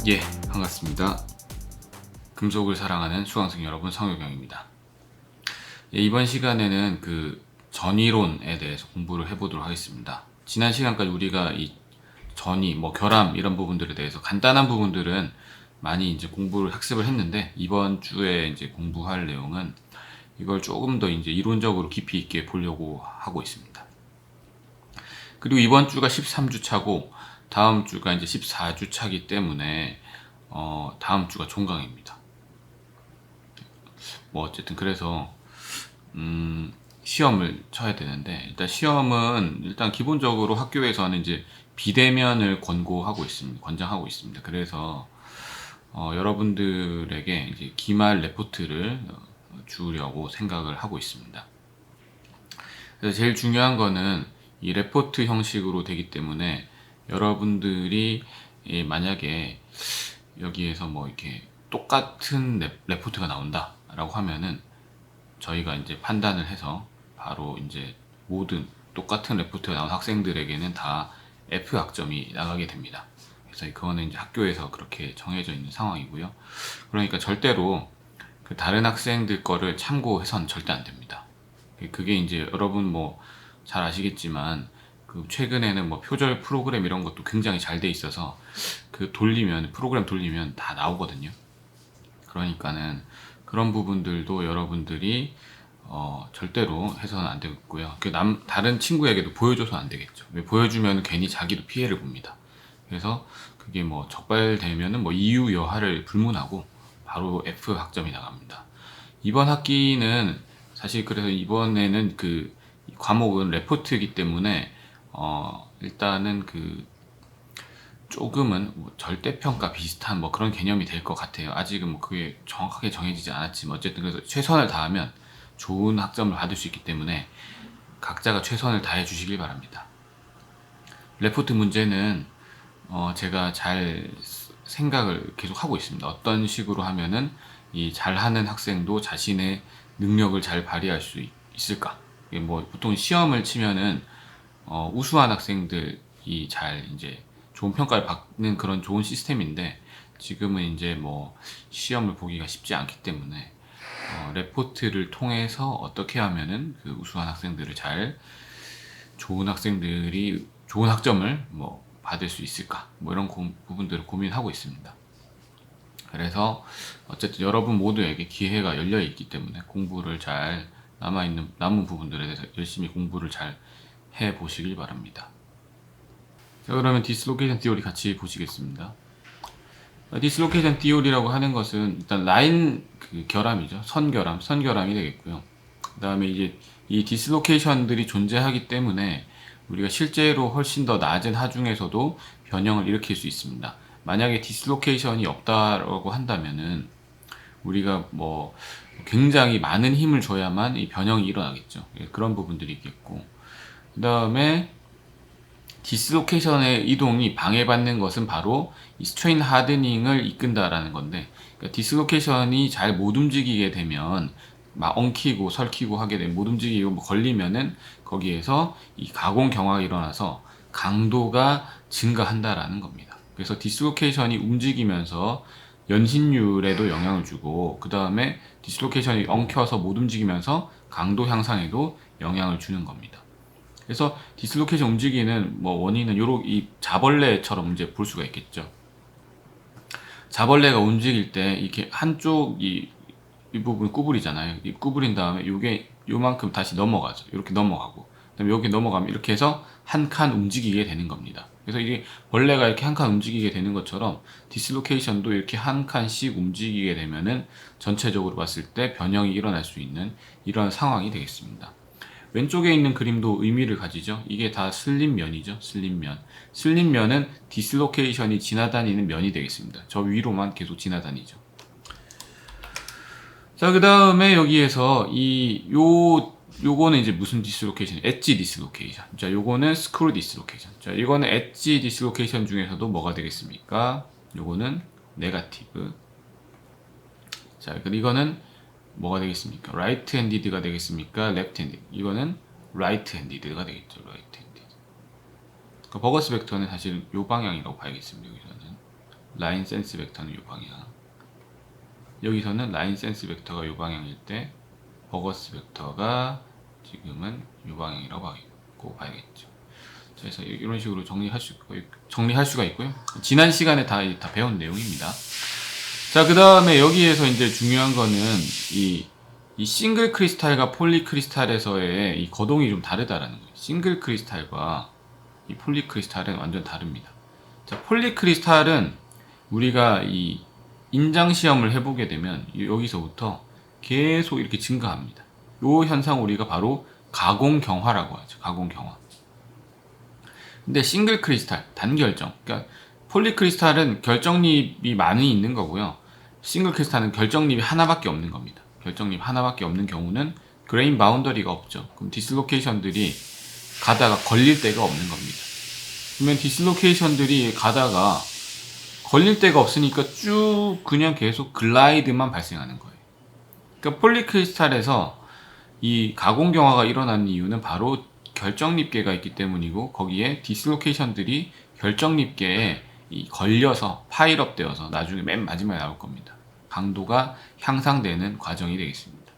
예, 반갑습니다. 금속을 사랑하는 수강생 여러분, 성효경입니다. 예, 이번 시간에는 그 전이론에 대해서 공부를 해보도록 하겠습니다. 지난 시간까지 우리가 이 전이, 결함 이런 부분들에 대해서 간단한 부분들은 많이 이제 공부를 학습을 했는데, 이번 주에 이제 공부할 내용은 이걸 조금 더 이제 이론적으로 깊이 있게 보려고 하고 있습니다. 그리고 이번 주가 13주 차고 다음 주가 이제 14주 차기 때문에 다음 주가 종강입니다. 어쨌든 그래서 시험을 쳐야 되는데, 일단 시험은 일단 기본적으로 학교에서는 이제 비대면을 권장하고 있습니다. 그래서 여러분들에게 이제 기말 레포트를 주려고 생각을 하고 있습니다. 그래서 제일 중요한 거는 이 레포트 형식으로 되기 때문에 여러분들이 만약에 여기에서 이렇게 똑같은 레포트가 나온다라고 하면은 저희가 이제 판단을 해서 바로 이제 모든 똑같은 레포트가 나온 학생들에게는 다 F 학점이 나가게 됩니다. 그래서 그거는 이제 학교에서 그렇게 정해져 있는 상황이고요. 그러니까 절대로 그 다른 학생들 거를 참고해서는 절대 안 됩니다. 그게 이제 여러분 잘 아시겠지만 그 최근에는 표절 프로그램 이런 것도 굉장히 잘 돼 있어서 그 프로그램 돌리면 다 나오거든요. 그러니까는 그런 부분들도 여러분들이 절대로 해서는 안 되겠고요. 다른 친구에게도 보여줘서 안 되겠죠. 왜 보여주면 괜히 자기도 피해를 봅니다. 그래서 그게 적발되면은 이유 여하를 불문하고 바로 F 학점이 나갑니다. 이번 학기는 사실 그래서 이번에는 그 과목은 레포트이기 때문에 일단은 그 조금은 절대평가 비슷한 그런 개념이 될 것 같아요. 아직은 그게 정확하게 정해지지 않았지만 어쨌든 그래서 최선을 다하면 좋은 학점을 받을 수 있기 때문에 각자가 최선을 다해 주시길 바랍니다. 레포트 문제는 제가 잘 생각을 계속 하고 있습니다. 어떤 식으로 하면은 이 잘하는 학생도 자신의 능력을 잘 발휘할 수 있을까? 이게 보통 시험을 치면은 우수한 학생들이 잘 이제 좋은 평가를 받는 그런 좋은 시스템인데, 지금은 이제 시험을 보기가 쉽지 않기 때문에 레포트를 통해서 어떻게 하면은 그 우수한 학생들을 좋은 학생들이 좋은 학점을 받을 수 있을까? 이런 부분들을 고민하고 있습니다. 그래서 어쨌든 여러분 모두에게 기회가 열려 있기 때문에 공부를 잘 남은 부분들에 대해서 열심히 공부를 잘 해 보시길 바랍니다. 자, 그러면 디스로케이션 티오리 같이 보시겠습니다. 디스로케이션 티오리라고 하는 것은 일단 라인 결함이죠. 선결함이 되겠고요. 그 다음에 이제 이 디스로케이션들이 존재하기 때문에 우리가 실제로 훨씬 더 낮은 하중에서도 변형을 일으킬 수 있습니다. 만약에 디스로케이션이 없다라고 한다면은 우리가 굉장히 많은 힘을 줘야만 이 변형이 일어나겠죠. 그런 부분들이 있겠고, 그 다음에 디스로케이션의 이동이 방해받는 것은 바로 이 스트레인 하드닝을 이끈다라는 건데, 그러니까 디스로케이션이 잘 못 움직이게 되면 막 엉키고 설키고 하게 되면 못 움직이고 걸리면은 거기에서 이 가공 경화가 일어나서 강도가 증가한다라는 겁니다. 그래서 디스로케이션이 움직이면서 연신율에도 영향을 주고, 그 다음에 디스로케이션이 엉켜서 못 움직이면서 강도 향상에도 영향을 주는 겁니다. 그래서 디스로케이션 움직이는 원인은 이 자벌레처럼 이제 볼 수가 있겠죠. 자벌레가 움직일 때 이렇게 한쪽 이 부분 구부리잖아요. 이 구부린 다음에 요게 요만큼 다시 넘어가죠. 이렇게 넘어가고, 그다음에 여기 넘어가면 이렇게 해서 한 칸 움직이게 되는 겁니다. 그래서 이게 벌레가 이렇게 한 칸 움직이게 되는 것처럼 디스로케이션도 이렇게 한 칸씩 움직이게 되면은 전체적으로 봤을 때 변형이 일어날 수 있는 이런 상황이 되겠습니다. 왼쪽에 있는 그림도 의미를 가지죠. 이게 다 슬림면이죠. 슬림면은 디스로케이션이 지나다니는 면이 되겠습니다. 저 위로만 계속 지나다니죠. 자, 그 다음에 여기에서 요거는 이제 무슨 디스로케이션? 엣지 디스로케이션. 자, 요거는 스크류 디스로케이션. 자, 이거는 엣지 디스로케이션 중에서도 뭐가 되겠습니까? 요거는 네거티브. 자, 이거는 뭐가 되겠습니까? 라이트 핸디드가 되겠습니까? 레프트 핸디드. 이거는 라이트 핸디드가 되겠죠. 라이트 핸디드. 버거스 벡터는 사실 요 방향이라고 봐야겠습니다. 여기서는 라인 센스 벡터는 이 방향. 여기서는 라인 센스 벡터가 이 방향일 때 버거스 벡터가 지금은 이 방향이라고 봐야겠죠. 자, 그래서 이런 식으로 정리할 수가 있고요. 지난 시간에 다 배운 내용입니다. 자, 그 다음에 여기에서 이제 중요한 거는 이 싱글 크리스탈과 폴리 크리스탈에서의 이 거동이 좀 다르다라는 거예요. 싱글 크리스탈과 이 폴리 크리스탈은 완전 다릅니다. 자, 폴리 크리스탈은 우리가 이 인장 시험을 해보게 되면 여기서부터 계속 이렇게 증가합니다. 이 현상 우리가 바로 가공경화라고 하죠. 가공경화. 근데 싱글 크리스탈, 단결정. 그러니까 폴리 크리스탈은 결정립이 많이 있는 거고요. 싱글 크리스탈은 결정립이 하나밖에 없는 겁니다. 결정립 하나밖에 없는 경우는 그레인 바운더리가 없죠. 그럼 디슬로케이션들이 가다가 걸릴 데가 없는 겁니다. 그러면 디슬로케이션들이 가다가 걸릴 데가 없으니까 쭉 그냥 계속 글라이드만 발생하는 거예요. 그러니까 폴리크리스탈에서 이 가공경화가 일어나는 이유는 바로 결정립계가 있기 때문이고, 거기에 디슬로케이션들이 결정립계에 걸려서 파일업 되어서 나중에 맨 마지막에 나올 겁니다. 강도가 향상되는 과정이 되겠습니다.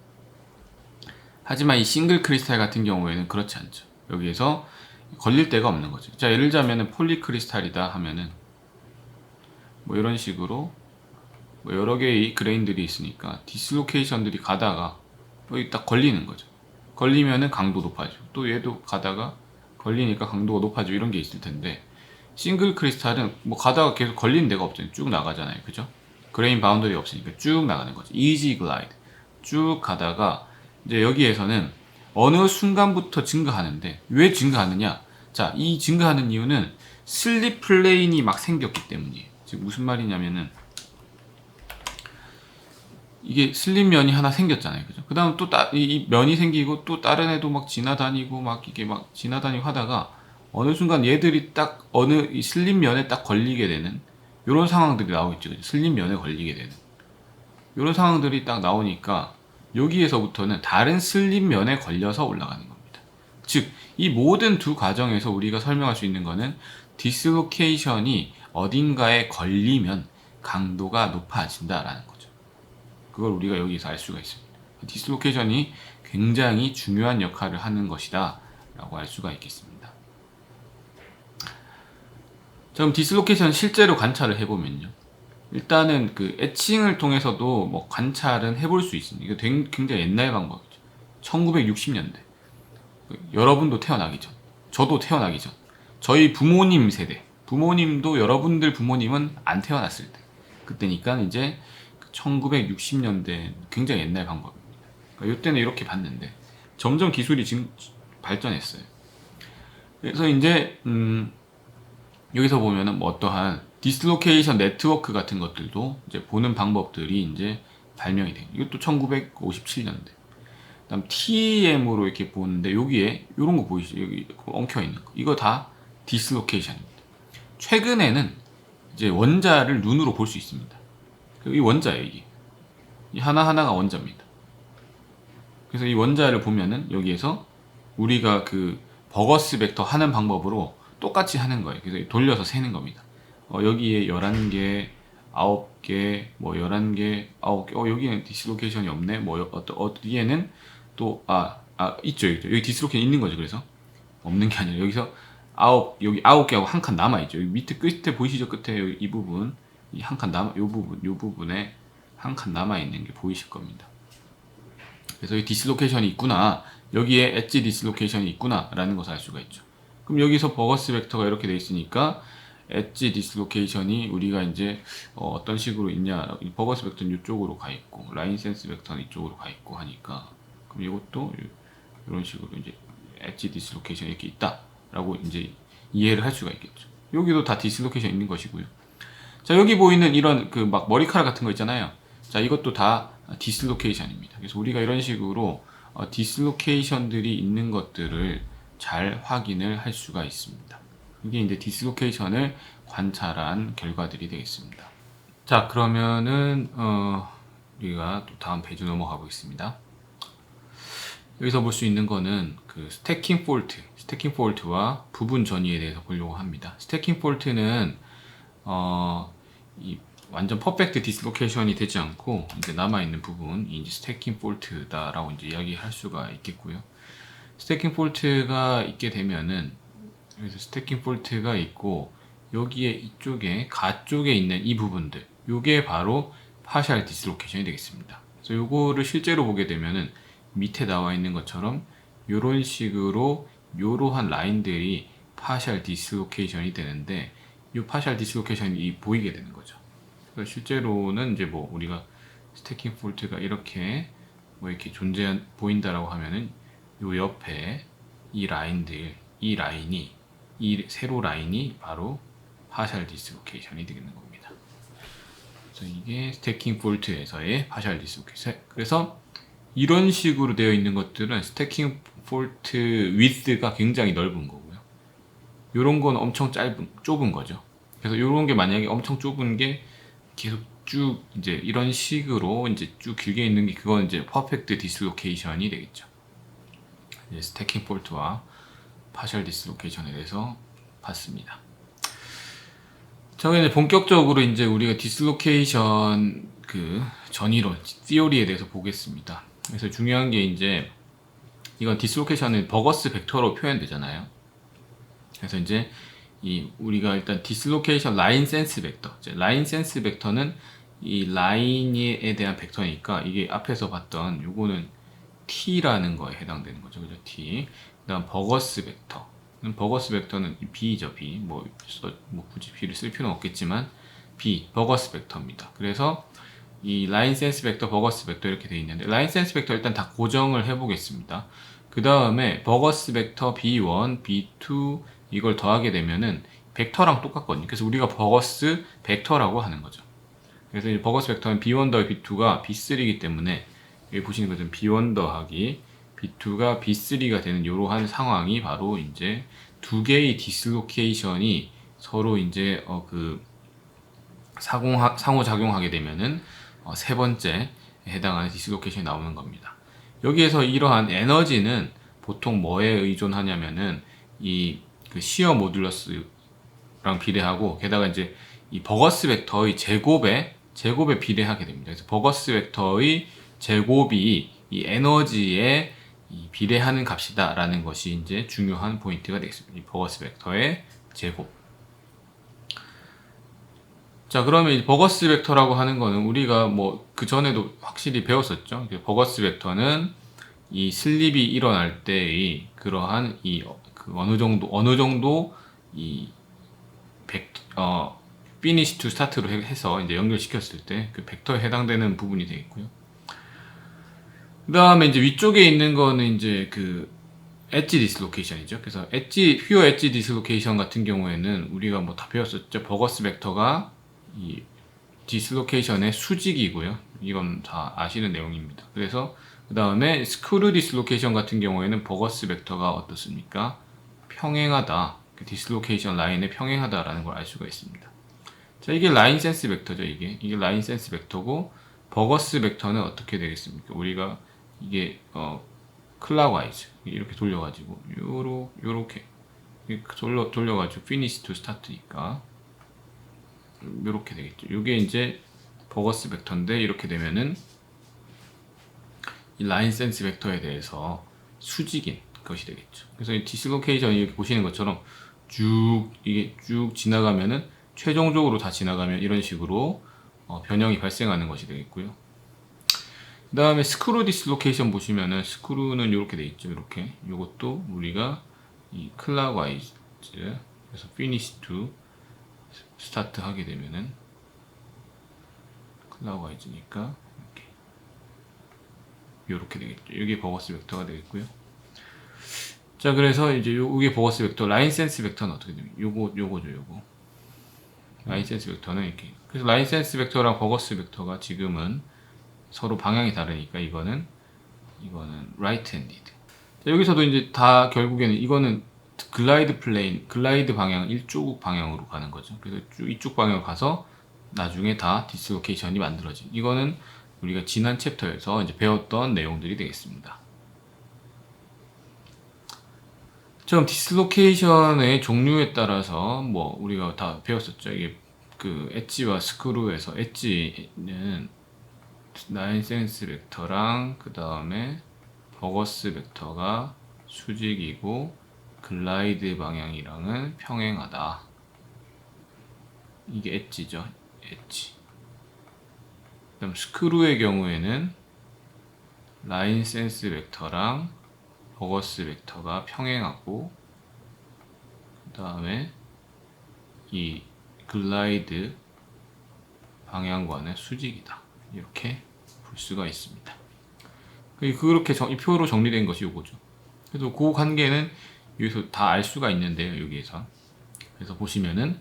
하지만 이 싱글 크리스탈 같은 경우에는 그렇지 않죠. 여기에서 걸릴 데가 없는 거죠. 자, 예를 들자면 폴리크리스탈이다 하면은 뭐 이런 식으로 뭐 여러 개의 그레인들이 있으니까 디슬로케이션들이 가다가 여기 딱 걸리는 거죠. 걸리면은 강도 높아지고, 또 얘도 가다가 걸리니까 강도가 높아지고, 이런 게 있을 텐데, 싱글 크리스탈은 뭐 가다가 계속 걸리는 데가 없잖아요. 쭉 나가잖아요. 그죠? 그레인 바운더리 없으니까 쭉 나가는 거죠. 이지 글라이드. 쭉 가다가 이제 여기에서는 어느 순간부터 증가하는데, 왜 증가하느냐? 자, 이 증가하는 이유는 슬립 플레인이 막 생겼기 때문이에요. 지금 무슨 말이냐면은, 이게 슬립 면이 하나 생겼잖아요. 그죠? 그 다음 또 이 면이 생기고, 또 다른 애도 막 지나다니고, 막 이게 막 지나다니고 하다가, 어느 순간 얘들이 딱 어느 이 슬립 면에 딱 걸리게 되는, 요런 상황들이 나오겠죠. 그죠? 슬립 면에 걸리게 되는. 요런 상황들이 딱 나오니까, 여기에서부터는 다른 슬립 면에 걸려서 올라가는 겁니다. 즉, 이 모든 두 과정에서 우리가 설명할 수 있는 거는, 디슬로케이션이 어딘가에 걸리면 강도가 높아진다라는 거죠. 그걸 우리가 여기서 알 수가 있습니다. 디슬로케이션이 굉장히 중요한 역할을 하는 것이다 라고 알 수가 있겠습니다. 그럼 디슬로케이션 실제로 관찰을 해보면요, 일단은 그 애칭을 통해서도 뭐 관찰은 해볼 수 있습니다. 이거 굉장히 옛날 방법이죠. 1960년대. 여러분도 태어나기 전, 저도 태어나기 전, 저희 부모님 세대, 부모님도, 여러분들 부모님은 안 태어났을 때, 그때니까 이제 1960년대 굉장히 옛날 방법입니다. 그러니까 이때는 이렇게 봤는데 점점 기술이 지금 발전했어요. 그래서 이제 여기서 보면은 뭐 어떠한 디슬로케이션 네트워크 같은 것들도 이제 보는 방법들이 이제 발명이 돼요. 이것도 1957년대. 그다음 TEM으로 이렇게 보는데, 여기에 이런 거 보이시죠? 여기 엉켜 있는 거. 이거 다 디슬로케이션입니다. 최근에는 이제 원자를 눈으로 볼 수 있습니다. 이 원자예요, 이게. 이 하나하나가 원자입니다. 그래서 이 원자를 보면은 여기에서 우리가 그 버거스 벡터 하는 방법으로 똑같이 하는 거예요. 그래서 돌려서 세는 겁니다. 여기에 11개, 9개, 뭐 11개, 9개, 여기는 디슬로케이션이 없네. 뭐 어디에는 또 있죠. 여기 디슬로케이션 있는 거죠. 그래서 없는 게 아니라 여기서 여기 9개하고 한 칸 남아 있죠. 여기 밑에 끝에 보이시죠? 끝에 여기 이 부분, 이 한 칸 요 부분에 한 칸 남아 있는 게 보이실 겁니다. 그래서 이 디슬로케이션이 있구나, 여기에 엣지 디슬로케이션이 있구나 라는 것을 알 수가 있죠. 그럼 여기서 버거스 벡터가 이렇게 돼 있으니까 엣지 디슬로케이션이 우리가 이제 어떤 식으로 있냐, 버거스 벡터는 이쪽으로 가 있고 라인 센스 벡터는 이쪽으로 가 있고 하니까, 그럼 이것도 이런 식으로 이제 엣지 디슬로케이션이 이렇게 있다라고 이제 이해를 할 수가 있겠죠. 여기도 다 디슬로케이션 있는 것이고요. 자, 여기 보이는 이런 그 막 머리카락 같은 거 있잖아요. 자, 이것도 다 디슬로케이션입니다. 그래서 우리가 이런 식으로 디슬로케이션들이 있는 것들을 잘 확인을 할 수가 있습니다. 이게 이제 디슬로케이션을 관찰한 결과들이 되겠습니다. 자, 그러면은 우리가 또 다음 페이지 넘어가 보겠습니다. 여기서 볼 수 있는 거는 그 스태킹 폴트와 부분 전이에 대해서 보려고 합니다. 스태킹 폴트는 이 완전 퍼펙트 디스로케이션이 되지 않고 이제 남아있는 부분이 이제 스태킹 폴트다라고 이제 이야기할 수가 있겠고요. 스태킹 폴트가 있게 되면은 여기서 스태킹 폴트가 있고 여기에 이쪽에 가쪽에 있는 이 부분들 요게 바로 파셜 디스로케이션이 되겠습니다. 그래서 요거를 실제로 보게 되면은 밑에 나와 있는 것처럼 요런 식으로 요러한 라인들이 파셜 디스로케이션이 되는데 요 파셜 디스로케이션이 보이게 되는 거죠. 그래서 실제로는 이제 뭐 우리가 스태킹 폴트가 이렇게 뭐 이렇게 보인다라고 하면은 요 옆에 이 라인들 이 라인이 이 세로 라인이 바로 파셜 디스로케이션이 되는 겁니다. 그래서 이게 스태킹 폴트에서의 파셜 디스로케이션. 그래서 이런 식으로 되어 있는 것들은 스태킹 폴트 위드가 굉장히 넓은 거고요. 이런 건 엄청 좁은 거죠. 그래서 이런 게 만약에 엄청 좁은 게 계속 쭉 이제 이런 식으로 이제 쭉 길게 있는 게 그건 이제 퍼펙트 디스로케이션이 되겠죠. 이제 스태킹 폴트와 파셜 디스로케이션에 대해서 봤습니다. 자, 이제 본격적으로 이제 우리가 디스로케이션 그 전이론, 티오리에 대해서 보겠습니다. 그래서 중요한 게 이제 이건 디스로케이션은 버거스 벡터로 표현되잖아요. 그래서 이제 이 우리가 일단 디스로케이션 라인 센스 벡터, 라인 센스 벡터는 이 라인에 대한 벡터니까 이게 앞에서 봤던 요거는 t라는 거에 해당되는 거죠, 그죠? t. 그다음 버거스 벡터. 버거스 벡터는 b죠, b. 뭐 굳이 b를 쓸 필요는 없겠지만 b 버거스 벡터입니다. 그래서 이 라인 센스 벡터, 버거스 벡터 이렇게 되어 있는데 라인 센스 벡터 일단 다 고정을 해보겠습니다. 그 다음에 버거스 벡터 b1, b2 이걸 더하게 되면은 벡터랑 똑같거든요. 그래서 우리가 버거스 벡터라고 하는 거죠. 그래서 이 버거스 벡터는 b1 더하기 b2가 b3이기 때문에 여기 보시는 것은 b1 더하기 b2가 b3가 되는 이러한 상황이 바로 이제 두 개의 디스로케이션이 서로 이제 상호작용하게 되면은 세 번째 해당하는 디스로케이션이 나오는 겁니다. 여기에서 이러한 에너지는 보통 뭐에 의존하냐면은 그 시어 모듈러스랑 비례하고 게다가 이제 이 버거스 벡터의 제곱에 비례하게 됩니다. 그래서 버거스 벡터의 제곱이 이 에너지에 비례하는 값이다라는 것이 이제 중요한 포인트가 되겠습니다. 이 버거스 벡터의 제곱. 자, 그러면 이 버거스 벡터라고 하는 거는 우리가 뭐 그 전에도 확실히 배웠었죠. 버거스 벡터는 이 슬립이 일어날 때의 그러한 어느 정도 이 finish to start로 해서 이제 연결시켰을 때 그 벡터에 해당되는 부분이 되겠고요. 그 다음에 이제 위쪽에 있는 거는 이제 그 엣지 디스로케이션이죠. 그래서 퓨어 엣지 디스로케이션 같은 경우에는 우리가 뭐 다 배웠었죠. 버거스 벡터가 이 디스로케이션의 수직이고요. 이건 다 아시는 내용입니다. 그래서 그 다음에 스크류 디스로케이션 같은 경우에는 버거스 벡터가 어떻습니까? 평행하다. 그 디스로케이션 라인에 평행하다라는 걸 알 수가 있습니다. 자, 이게 라인 센스 벡터죠. 이게 라인 센스 벡터고 버거스 벡터는 어떻게 되겠습니까? 우리가 이게 클락와이즈 이렇게 돌려가지고 요렇게 돌려가지고 finish to start니까 요렇게 되겠죠. 요게 이제 버거스 벡터인데 이렇게 되면은 이 라인 센스 벡터에 대해서 수직인 것이 되겠죠. 그래서 이 디스로케이션 이렇게 보시는 것처럼 이게 쭉 지나가면은 최종적으로 다 지나가면 이런 식으로 변형이 발생하는 것이 되겠고요. 그 다음에 스크류 디스로케이션 보시면은 스크류는 이렇게 돼 있죠. 이렇게 이것도 우리가 이 클락와이즈 그래서 finish to start 하게 되면은 클락와이즈니까 이렇게 되겠죠. 이게 버거스 벡터가 되겠고요. 자, 그래서 이제 요게 버거스 벡터, 라인 센스 벡터는 어떻게 됩니까? 요거죠. 라인 센스 벡터는 이렇게. 그래서 라인 센스 벡터랑 버거스 벡터가 지금은 서로 방향이 다르니까 이거는 right handed. 자, 여기서도 이제 다 결국에는 이거는 글라이드 방향, 일조국 방향으로 가는 거죠. 그래서 이쪽 방향으로 가서 나중에 다 디스로케이션이 만들어진. 이거는 우리가 지난 챕터에서 이제 배웠던 내용들이 되겠습니다. 지금 디스로케이션의 종류에 따라서 뭐 우리가 다 배웠었죠. 이게 그 엣지와 스크루에서 엣지는 라인 센스 벡터랑 그 다음에 버거스 벡터가 수직이고 글라이드 방향이랑은 평행하다. 이게 엣지죠. 엣지. 그다음 스크루의 경우에는 라인 센스 벡터랑 버거스 벡터가 평행하고 그 다음에 이 글라이드 방향과는 수직이다. 이렇게 볼 수가 있습니다. 그렇게 이 표로 정리된 것이 요거죠. 그래서 그 관계는 여기서 다 알 수가 있는데요. 여기에서. 그래서 보시면은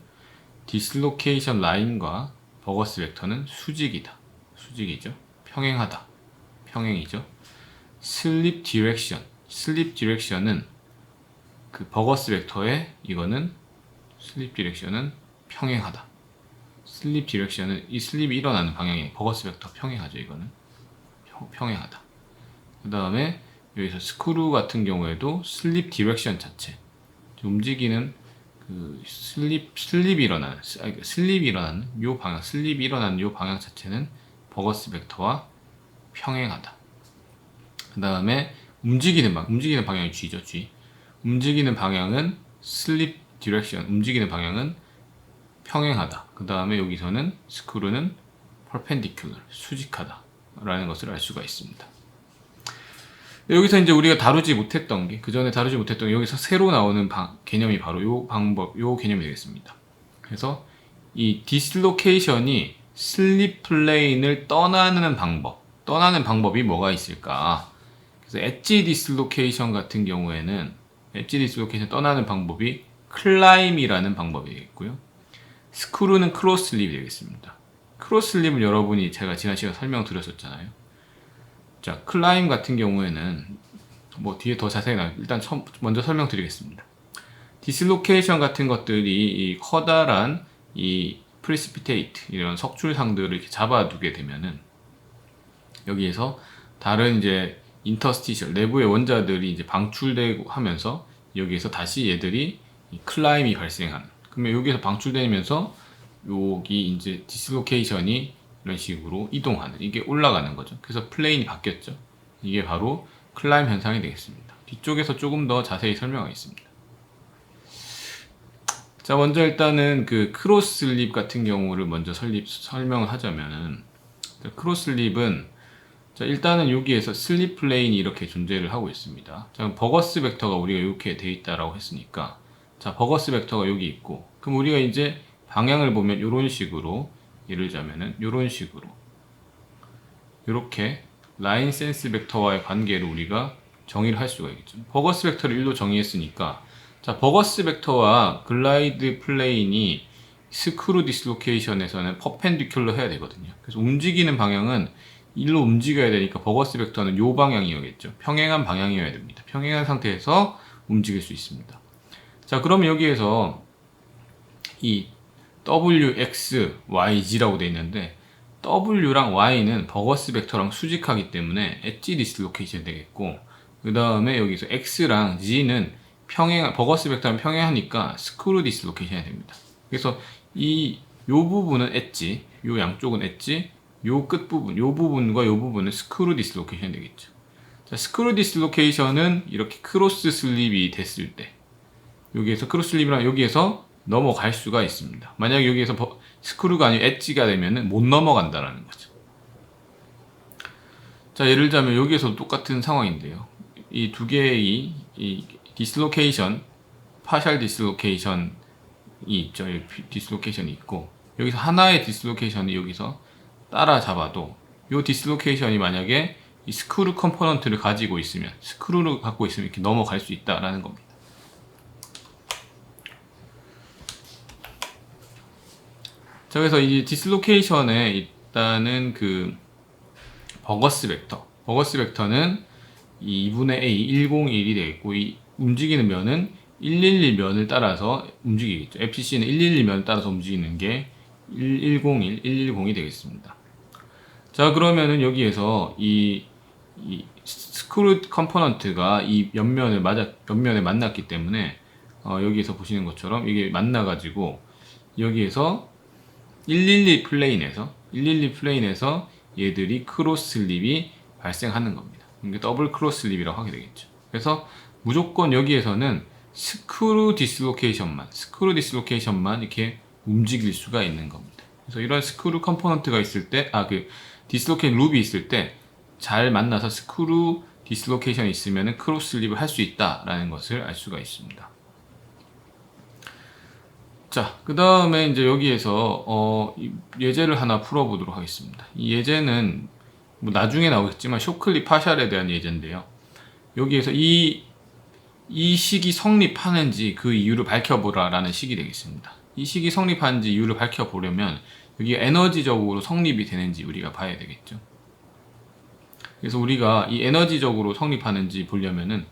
디슬로케이션 라인과 버거스 벡터는 수직이다. 수직이죠. 평행하다. 평행이죠. 슬립 디렉션은 그 버거스 벡터에 이거는 슬립 디렉션은 평행하다. 슬립 디렉션은 이 슬립이 일어나는 방향이 버거스 벡터 평행하죠. 이거는 평행하다. 그 다음에 여기서 스크루 같은 경우에도 슬립 디렉션 자체 움직이는 그 슬립이 일어나는 요 방향, 슬립이 일어나는 요 방향 자체는 버거스 벡터와 평행하다. 그 다음에 움직이는 방향이 G죠, G. 움직이는 방향은 슬립 디렉션, 움직이는 방향은 평행하다. 그 다음에 여기서는 스크루는 perpendicular, 수직하다. 라는 것을 알 수가 있습니다. 여기서 이제 우리가 다루지 못했던 게, 그 전에 다루지 못했던 게, 여기서 새로 나오는 개념이 바로 요 개념이 되겠습니다. 그래서 이 디슬로케이션이 슬립 플레인을 떠나는 방법이 뭐가 있을까? 그래서 엣지 디슬로케이션 같은 경우에는, 엣지 디슬로케이션 떠나는 방법이 클라임이라는 방법이 되겠고요. 스크루는 크로스 슬립이 되겠습니다. 크로스 슬립은 여러분이 제가 지난 시간에 설명드렸었잖아요. 자, 클라임 같은 경우에는 뭐 뒤에 더 자세히 일단 먼저 설명드리겠습니다. 디슬로케이션 같은 것들이 이 커다란 이 프리시피테이트 이런 석출상들을 이렇게 잡아두게 되면은 여기에서 다른 이제 인터스티셜 내부의 원자들이 이제 방출되고 하면서 여기에서 다시 얘들이 클라임이 발생하는. 그러면 여기에서 방출되면서 여기 이제 디슬로케이션이 이런 식으로 이동하는, 이게 올라가는 거죠. 그래서 플레인이 바뀌었죠. 이게 바로 클라임 현상이 되겠습니다. 뒤쪽에서 조금 더 자세히 설명하겠습니다. 자, 먼저 일단은 그 크로스 슬립 같은 경우를 먼저 설명을 하자면은, 크로스 슬립은 자, 일단은 여기에서 슬립 플레인이 이렇게 존재를 하고 있습니다. 자, 버거스 벡터가 우리가 이렇게 돼 있다라고 했으니까, 자, 버거스 벡터가 여기 있고, 그럼 우리가 이제 방향을 보면 이런 식으로, 예를 들자면은 이런 식으로 이렇게 라인 센스 벡터와의 관계를 우리가 정의를 할 수가 있겠죠. 버거스 벡터를 1로 정의했으니까, 자, 버거스 벡터와 글라이드 플레인이 스크루 디슬로케이션에서는 퍼펜디큘러 해야 되거든요. 그래서 움직이는 방향은 1로 움직여야 되니까 버거스 벡터는 요 방향이어야겠죠. 평행한 방향이어야 됩니다. 평행한 상태에서 움직일 수 있습니다. 자, 그러면 여기에서 이 W, X, Y, G라고 되어 있는데 W랑 Y는 버거스 벡터랑 수직하기 때문에 엣지 디슬로케이션 되겠고, 그 다음에 여기서 X랑 G는 버거스 벡터랑 평행하니까 스크루 디슬로케이션이 됩니다. 그래서 요 부분은 엣지, 요 양쪽은 엣지, 요 끝부분, 요 부분과 요 부분은 스크루 디슬로케이션이 되겠죠. 자, 스크루 디슬로케이션은 이렇게 크로스 슬립이 됐을 때, 여기에서 크로스 슬립이랑 여기에서 넘어갈 수가 있습니다. 만약에 여기에서 스크루가 아니고 엣지가 되면은 못 넘어간다라는 거죠. 자, 예를 들자면 여기에서 똑같은 상황인데요. 이 두 개의 이 디슬로케이션, 파셜 디슬로케이션이 있죠. 디슬로케이션이 있고, 여기서 하나의 디슬로케이션이 여기서 따라잡아도 이 디슬로케이션이 만약에 이 스크루 컴포넌트를 가지고 있으면, 스크루를 갖고 있으면 이렇게 넘어갈 수 있다라는 겁니다. 자, 그래서 이 디슬로케이션에 일단은 그 버거스 벡터는 이 2분의 A 101이 되겠고, 이 움직이는 면은 111 면을 따라서 움직이겠죠. FCC는 111 면을 따라서 움직이는 게 1101, 110이 되겠습니다. 자, 그러면은 여기에서 이 스크루 컴포넌트가 이 옆면에 만났기 때문에 여기에서 보시는 것처럼 이게 만나가지고 여기에서 112 플레인에서 얘들이 크로스립이 발생하는 겁니다. 이게 더블 크로스립이라고 하게 되겠죠. 그래서 무조건 여기에서는 스크류 디슬로케이션만 이렇게 움직일 수가 있는 겁니다. 그래서 이런 스크류 컴포넌트가 있을 때, 그 디슬로케이션 룹이 있을 때 잘 만나서 스크류 디슬로케이션이 있으면 크로스립을 할 수 있다라는 것을 알 수가 있습니다. 자, 그 다음에 이제 여기에서 예제를 하나 풀어보도록 하겠습니다. 이 예제는 뭐 나중에 나오겠지만 쇼클립 파샬에 대한 예제인데요. 여기에서 이 식이 성립하는지 그 이유를 밝혀보라라는 식이 되겠습니다. 이 식이 성립하는지 이유를 밝혀보려면 여기 에너지적으로 성립이 되는지 우리가 봐야 되겠죠. 그래서 우리가 이 에너지적으로 성립하는지 보려면은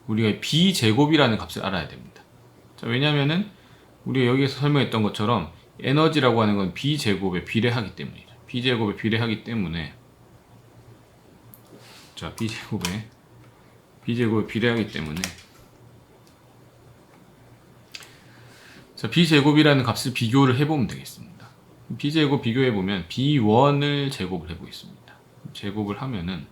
우리가 B제곱이라는 값을 알아야 됩니다. 자, 왜냐면은 우리가 여기에서 설명했던 것처럼 에너지라고 하는 건 B제곱에 비례하기 때문이죠. B제곱에 비례하기 때문에, 자, B제곱에 비례하기 때문에, 자, B제곱이라는 값을 비교를 해보면 되겠습니다. B제곱 비교해보면 B1을 제곱을 해보겠습니다. 제곱을 하면은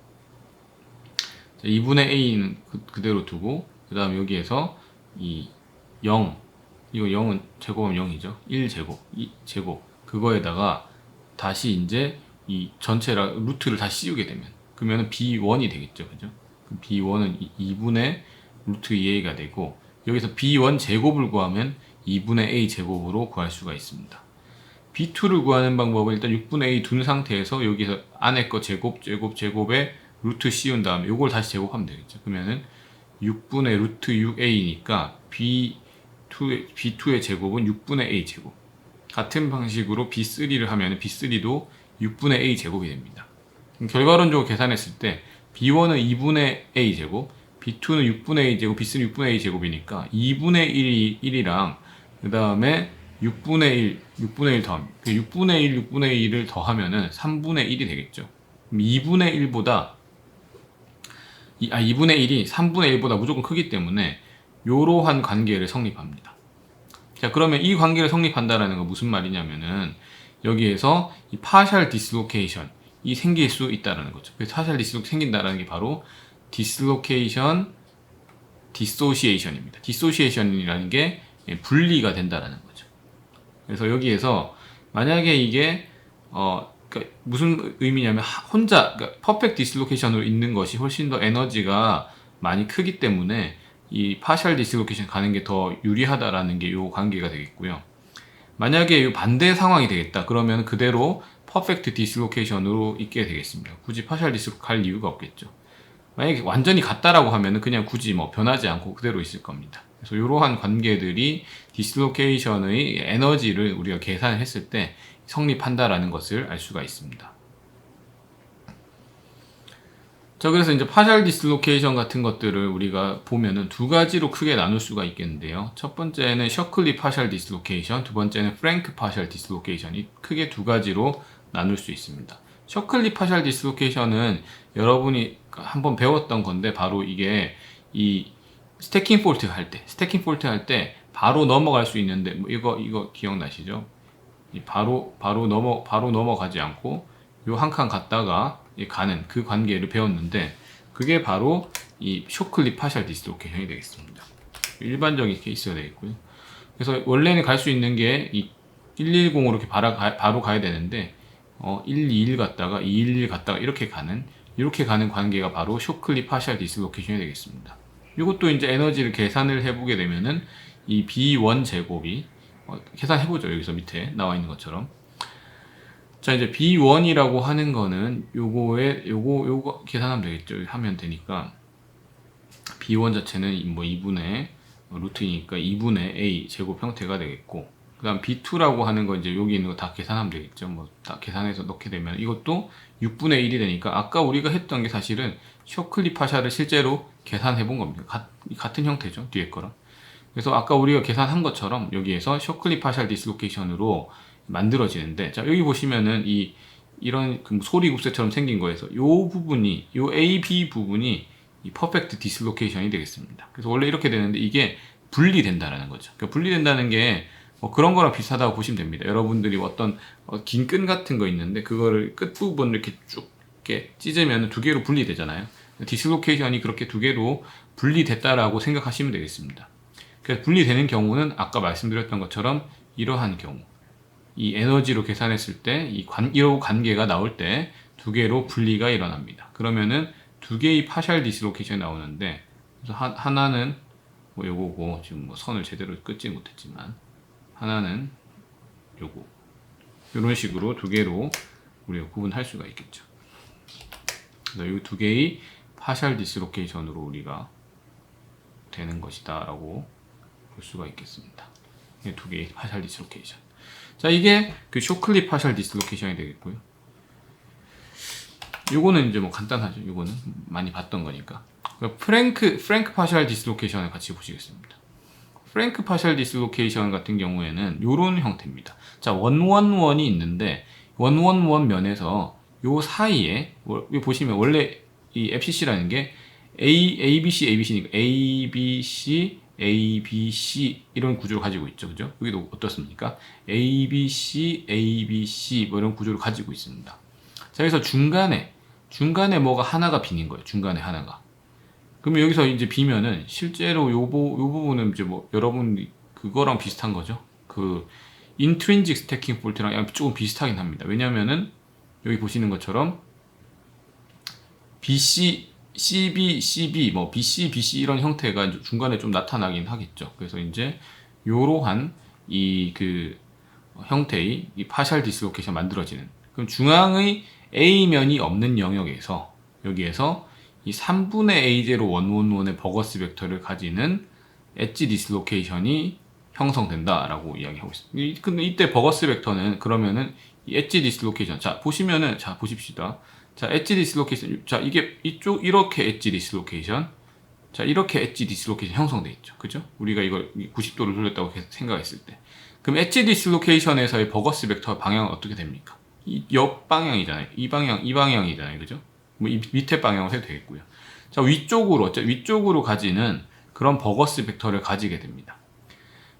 2분의 A는 그대로 두고, 그 다음 여기에서 이 0, 이거 0은 제곱하면 0이죠. 1제곱, 2제곱, 그거에다가 다시 이제 이 전체 루트를 다시 씌우게 되면, 그러면 B1이 되겠죠. 그죠? B1은 2분의 루트 2A가 되고, 여기서 B1 제곱을 구하면 2분의 A 제곱으로 구할 수가 있습니다. B2를 구하는 방법은 일단 6분의 A 둔 상태에서 여기서 안에 거 제곱에 루트 씌운 다음에 요걸 다시 제곱하면 되겠죠. 그러면은 6분의 루트 6A니까 B2의 제곱은 6분의 A 제곱. 같은 방식으로 B3를 하면 B3도 6분의 A 제곱이 됩니다. 결과론적으로 계산했을 때 B1은 2분의 A 제곱, B2는 6분의 A 제곱, B3는 6분의 A 제곱이니까 2분의 1이랑 그 다음에 6분의 1 더하면 6분의 1을 더하면은 3분의 1이 되겠죠. 2분의 1보다 2분의 1이 3분의 1보다 무조건 크기 때문에 이러한 관계를 성립합니다. 자, 그러면 이 관계를 성립한다라는 건 무슨 말이냐면은 여기에서 이 파셜 디슬로케이션 이 생길 수 있다라는 거죠. 그래서 파셜 디슬로케이션 생긴다라는 게 바로 디슬로케이션 디소시에이션입니다. 디소시에이션이라는 게 분리가 된다라는 거죠. 그래서 여기에서 만약에 이게 그러니까 무슨 의미냐면 혼자 그러니까 퍼펙트 디슬로케이션으로 있는 것이 훨씬 더 에너지가 많이 크기 때문에 이 파셜 디슬로케이션 가는 게 더 유리하다라는 게 요 관계가 되겠고요. 만약에 요 반대 상황이 되겠다 그러면 그대로 퍼펙트 디슬로케이션으로 있게 되겠습니다. 굳이 파셜 디슬로 갈 이유가 없겠죠. 만약에 완전히 같다라고 하면은 그냥 굳이 뭐 변하지 않고 그대로 있을 겁니다. 그래서 이러한 관계들이 디슬로케이션의 에너지를 우리가 계산을 했을 때 성립한다라는 것을 알 수가 있습니다. 자, 그래서 이제 파셜 디슬로케이션 같은 것들을 우리가 보면은 두 가지로 크게 나눌 수가 있겠는데요. 첫 번째는 셔클리 파셜 디슬로케이션, 두 번째는 프랭크 파셜 디슬로케이션이 크게 두 가지로 나눌 수 있습니다. 셔클리 파셜 디슬로케이션은 여러분이 한번 배웠던 건데 바로 이게 이 스태킹 폴트 할 때 바로 넘어갈 수 있는데 뭐 이거 기억나시죠? 바로 넘어가지 않고 요 한 칸 갔다가 가는 그 관계를 배웠는데 그게 바로 이 쇼클리 파셜 디슬로케이션이 되겠습니다. 일반적인 케이스가 되겠고요. 그래서 원래는 갈 수 있는 게 이 110으로 이렇게 바로 가야 되는데 121 갔다가 211 갔다가 이렇게 가는 관계가 바로 쇼클리 파셜 디슬로케이션이 되겠습니다. 이것도 이제 에너지를 계산을 해보게 되면은 이 B1 제곱이 계산해보죠. 여기서 밑에 나와 있는 것처럼. 자, 이제 B1이라고 하는 거는 요거 계산하면 되겠죠. 하면 되니까 B1 자체는 뭐 2분의 루트이니까 2분의 A 제곱 형태가 되겠고, 그 다음 B2라고 하는 거 이제 여기 있는 거 다 계산하면 되겠죠. 뭐 다 계산해서 넣게 되면 이것도 6분의 1이 되니까 아까 우리가 했던 게 사실은 쇼클리 파샬을 실제로 계산해 본 겁니다. 같은 형태죠. 뒤에 거랑. 그래서 아까 우리가 계산한 것처럼 여기에서 쇼클리 파샬 디슬로케이션으로 만들어지는데, 자, 여기 보시면은 이런 소리 굽새처럼 생긴 거에서 요 A, B 부분이 이 퍼펙트 디슬로케이션이 되겠습니다. 그래서 원래 이렇게 되는데 이게 분리된다라는 거죠. 그러니까 분리된다는 게 그런 거랑 비슷하다고 보시면 됩니다. 여러분들이 어떤 긴 끈 같은 거 있는데 그거를 끝부분 이렇게 쭉 이렇게 찢으면 두 개로 분리되잖아요. 디슬로케이션이 그렇게 두 개로 분리됐다라고 생각하시면 되겠습니다. 그래서 분리되는 경우는 아까 말씀드렸던 것처럼 이러한 경우, 이 에너지로 계산했을 때 이 관계가 나올 때 두 개로 분리가 일어납니다. 그러면은 두 개의 파셜 디슬로케이션이 나오는데, 그래서 하나는 뭐 요거고, 지금 뭐 선을 제대로 긋지 못했지만 하나는 요거, 이런 식으로 두 개로 우리가 구분할 수가 있겠죠. 그래서 이 두 개의 파셜 디슬로케이션으로 우리가 되는 것이다 라고 볼 수가 있겠습니다. 이 두 개의 파셜 디슬로케이션. 자, 이게 그 쇼클리 파셜 디슬로케이션이 되겠고요. 요거는 이제 뭐 간단하죠. 요거는 많이 봤던 거니까. 프랭크 파셜 디슬로케이션을 같이 보시겠습니다. 프랭크 파셜 디슬로케이션 같은 경우에는 요런 형태입니다. 자, 111이 있는데 111 면에서 요 사이에 여기 보시면 원래 이 FCC라는 게 ABC니까 ABC 이런 구조를 가지고 있죠. 그죠? 여기도 어떻습니까? ABC 뭐 이런 구조를 가지고 있습니다. 자, 그래서 중간에 뭐가 하나가 빈인 거예요. 중간에 하나가. 그러면 여기서 이제 비면은 실제로 요 부분은 이제 뭐 여러분 그거랑 비슷한 거죠. 그 인트린직 스태킹 폴트랑 조금 비슷하긴 합니다. 왜냐면은 여기 보시는 것처럼 BC, CB, CB, 뭐 BC, BC 이런 형태가 중간에 좀 나타나긴 하겠죠. 그래서 이제 요러한 이 그 형태의 이 파셜 디슬로케이션 만들어지는. 그럼 중앙의 A면이 없는 영역에서 여기에서 이 3분의 A0 111의 버거스 벡터를 가지는 엣지 디슬로케이션이 형성된다라고 이야기하고 있습니다. 근데 이때 버거스 벡터는 그러면은 이 엣지 디슬로케이션, 자 보시면은, 자 보십시다. 자, 엣지 디슬로케이션, 자 이게 이쪽 이렇게 엣지 디슬로케이션, 자 이렇게 엣지 디슬로케이션 형성돼 있죠. 그죠? 우리가 이걸 90도를 돌렸다고 생각했을 때, 그럼 엣지 디슬로케이션에서의 버거스 벡터 방향은 어떻게 됩니까? 이 옆 방향이잖아요. 이 방향이잖아요. 그죠? 뭐 이 밑에 방향으로 해도 되겠고요. 자, 위쪽으로 가지는 그런 버거스 벡터를 가지게 됩니다.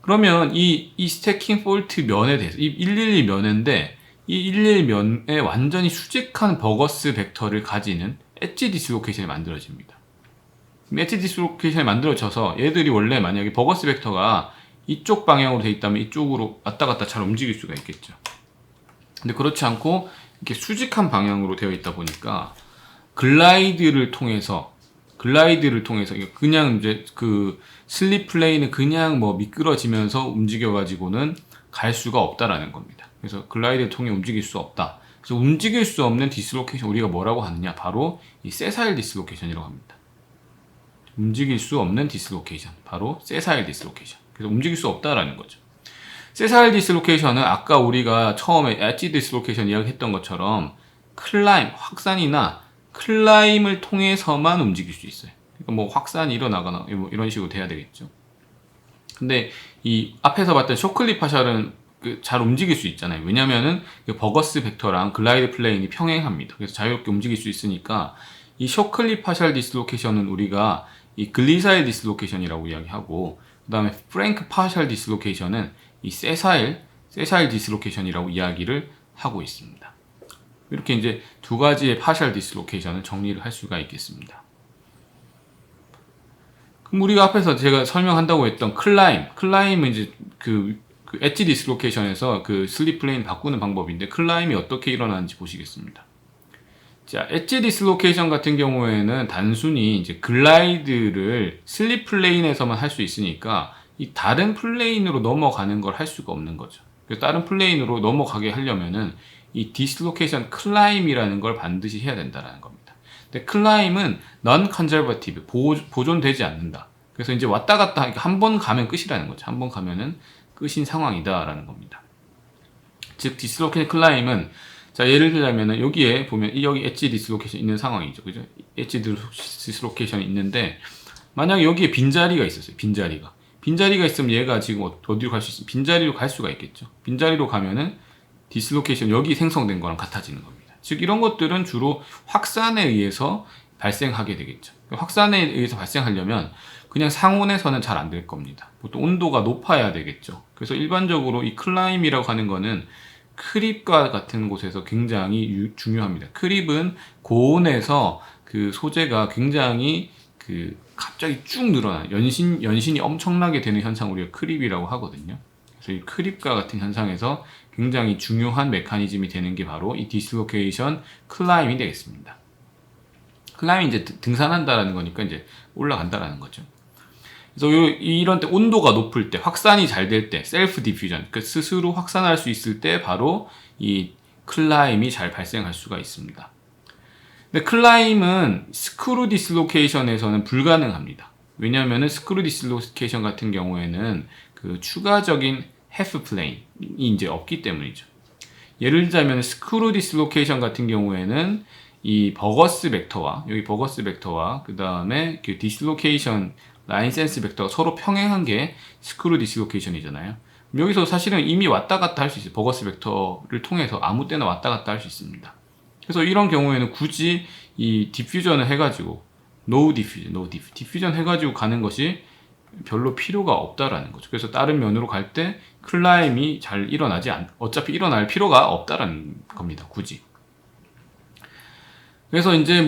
그러면 이 스태킹 폴트 면에 대해서, 이 112 면인데, 이 111면에 완전히 수직한 버거스 벡터를 가지는 엣지 디슬로케이션이 만들어집니다. 엣지 디슬로케이션이 만들어져서 얘들이 원래 만약에 버거스 벡터가 이쪽 방향으로 되어 있다면 이쪽으로 왔다 갔다 잘 움직일 수가 있겠죠. 근데 그렇지 않고 이렇게 수직한 방향으로 되어 있다 보니까 글라이드를 통해서 그냥 이제 그 슬립 플레인은 그냥 뭐 미끄러지면서 움직여 가지고는 갈 수가 없다라는 겁니다. 그래서 글라이드를 통해 움직일 수 없다. 그래서 움직일 수 없는 디슬로케이션, 우리가 뭐라고 하느냐? 바로 이 세사일 디슬로케이션이라고 합니다. 움직일 수 없는 디슬로케이션, 바로 세사일 디슬로케이션. 그래서 움직일 수 없다라는 거죠. 세사일 디슬로케이션은 아까 우리가 처음에 엣지 디슬로케이션 이야기했던 것처럼 확산이나 클라임을 통해서만 움직일 수 있어요. 그러니까 뭐 확산이 일어나거나 뭐 이런 식으로 돼야 되겠죠. 근데 이 앞에서 봤던 쇼클리 파셜은 잘 움직일 수 있잖아요. 왜냐면은 버거스 벡터랑 글라이드 플레인이 평행합니다. 그래서 자유롭게 움직일 수 있으니까 이 쇼클리 파셜 디슬로케이션은 우리가 이 글리사일 디슬로케이션이라고 이야기하고, 그 다음에 프랭크 파셜 디슬로케이션은 이 세사일 디슬로케이션이라고 이야기를 하고 있습니다. 이렇게 이제 두 가지의 파셜 디슬로케이션을 정리를 할 수가 있겠습니다. 그럼 우리가 앞에서 제가 설명한다고 했던 클라임은 이제 그 엣지 디슬로케이션에서 그 슬립 플레인 바꾸는 방법인데, 클라임이 어떻게 일어나는지 보시겠습니다. 자, 엣지 디슬로케이션 같은 경우에는 단순히 이제 글라이드를 슬립 플레인에서만 할 수 있으니까 이 다른 플레인으로 넘어가는 걸 할 수가 없는 거죠. 그래서 다른 플레인으로 넘어가게 하려면은 이 디슬로케이션 클라임이라는 걸 반드시 해야 된다는 겁니다. 근데 클라임은 non-conservative, 보존되지 않는다. 그래서 이제 왔다 갔다 한 번 가면 끝이라는 거죠. 한 번 가면은 끝인 상황이다라는 겁니다. 즉 디슬로케이션 클라임은, 자 예를 들자면은 여기에 보면 여기 엣지 디슬로케이션 있는 상황이죠. 그죠? 엣지 디슬로케이션이 있는데, 만약에 여기에 빈자리가 있었어요. 빈자리가 있으면 얘가 지금 어디로 갈 수 있어요? 빈자리로 갈 수가 있겠죠. 빈자리로 가면은 디슬로케이션 여기 생성된 거랑 같아지는 겁니다. 즉 이런 것들은 주로 확산에 의해서 발생하게 되겠죠. 확산에 의해서 발생하려면 그냥 상온에서는 잘 안 될 겁니다. 보통 온도가 높아야 되겠죠. 그래서 일반적으로 이 클라임이라고 하는 거는 크립과 같은 곳에서 굉장히 중요합니다. 크립은 고온에서 그 소재가 굉장히 그 갑자기 쭉 늘어나 연신이 엄청나게 되는 현상 우리가 크립이라고 하거든요. 그래서 이 크립과 같은 현상에서 굉장히 중요한 메커니즘이 되는 게 바로 이 디슬로케이션 클라임이 되겠습니다. 클라임이 이제 등산한다라는 거니까 이제 올라간다라는 거죠. 그래서 이런 때 온도가 높을 때, 확산이 잘 될 때, 셀프 디퓨전, 그 스스로 확산할 수 있을 때 바로 이 클라임이 잘 발생할 수가 있습니다. 근데 클라임은 스크루 디슬로케이션에서는 불가능합니다. 왜냐하면 스크루 디슬로케이션 같은 경우에는 그 추가적인 해프 플레인이 이제 없기 때문이죠. 예를 들자면 스크루 디슬로케이션 같은 경우에는 이 버거스 벡터와 여기 버거스 벡터와 그 다음에 그 디슬로케이션 라인 센스 벡터가 서로 평행한 게 스크루 디슬로케이션이잖아요. 여기서 사실은 이미 왔다 갔다 할 수 있어요. 버거스 벡터를 통해서 아무 때나 왔다 갔다 할 수 있습니다. 그래서 이런 경우에는 굳이 이 디퓨전을 해가지고 디퓨전 해가지고 가는 것이 별로 필요가 없다라는 거죠. 그래서 다른 면으로 갈 때 클라임이 잘 어차피 일어날 필요가 없다라는 겁니다. 굳이. 그래서 이제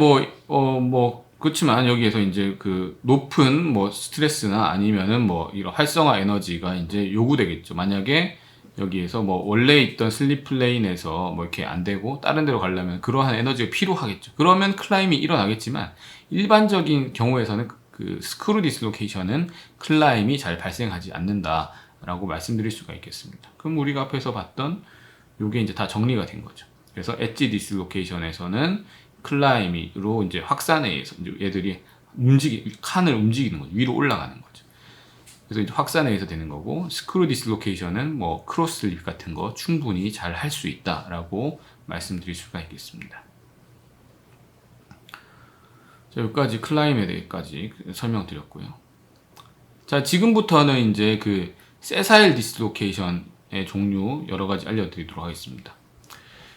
그렇지만 여기에서 이제 그 높은 뭐 스트레스나 아니면은 뭐 이런 활성화 에너지가 이제 요구되겠죠. 만약에 여기에서 뭐 원래 있던 슬립 플레인에서 뭐 이렇게 안 되고 다른 데로 가려면 그러한 에너지가 필요하겠죠. 그러면 클라임이 일어나겠지만 일반적인 경우에서는 그 스크루 디슬로케이션은 클라임이 잘 발생하지 않는다라고 말씀드릴 수가 있겠습니다. 그럼 우리가 앞에서 봤던 요게 이제 다 정리가 된 거죠. 그래서 엣지 디슬로케이션에서는 클라임으로 이제 확산에 의해서 이제 얘들이 칸을 움직이는 거죠. 위로 올라가는 거죠. 그래서 이제 확산에 의해서 되는 거고, 스크루 디슬로케이션은 뭐 크로스 슬립 같은 거 충분히 잘 할 수 있다라고 말씀드릴 수가 있겠습니다. 자, 여기까지 클라임에 대해까지 설명드렸고요. 자, 지금부터는 이제 그 세사일 디슬로케이션의 종류 여러 가지 알려드리도록 하겠습니다.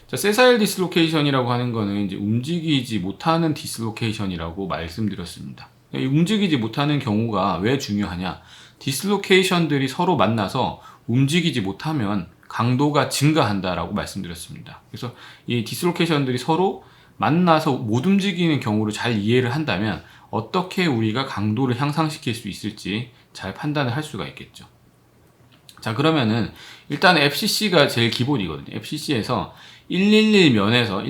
자, 세사일 디슬로케이션이라고 하는 거는 이제 움직이지 못하는 디슬로케이션이라고 말씀드렸습니다. 이 움직이지 못하는 경우가 왜 중요하냐? 디슬로케이션들이 서로 만나서 움직이지 못하면 강도가 증가한다라고 말씀드렸습니다. 그래서 이 디슬로케이션들이 서로 만나서 못 움직이는 경우를 잘 이해를 한다면 어떻게 우리가 강도를 향상시킬 수 있을지 잘 판단을 할 수가 있겠죠. 자, 그러면은 일단 FCC가 제일 기본이거든요. FCC에서 111면에서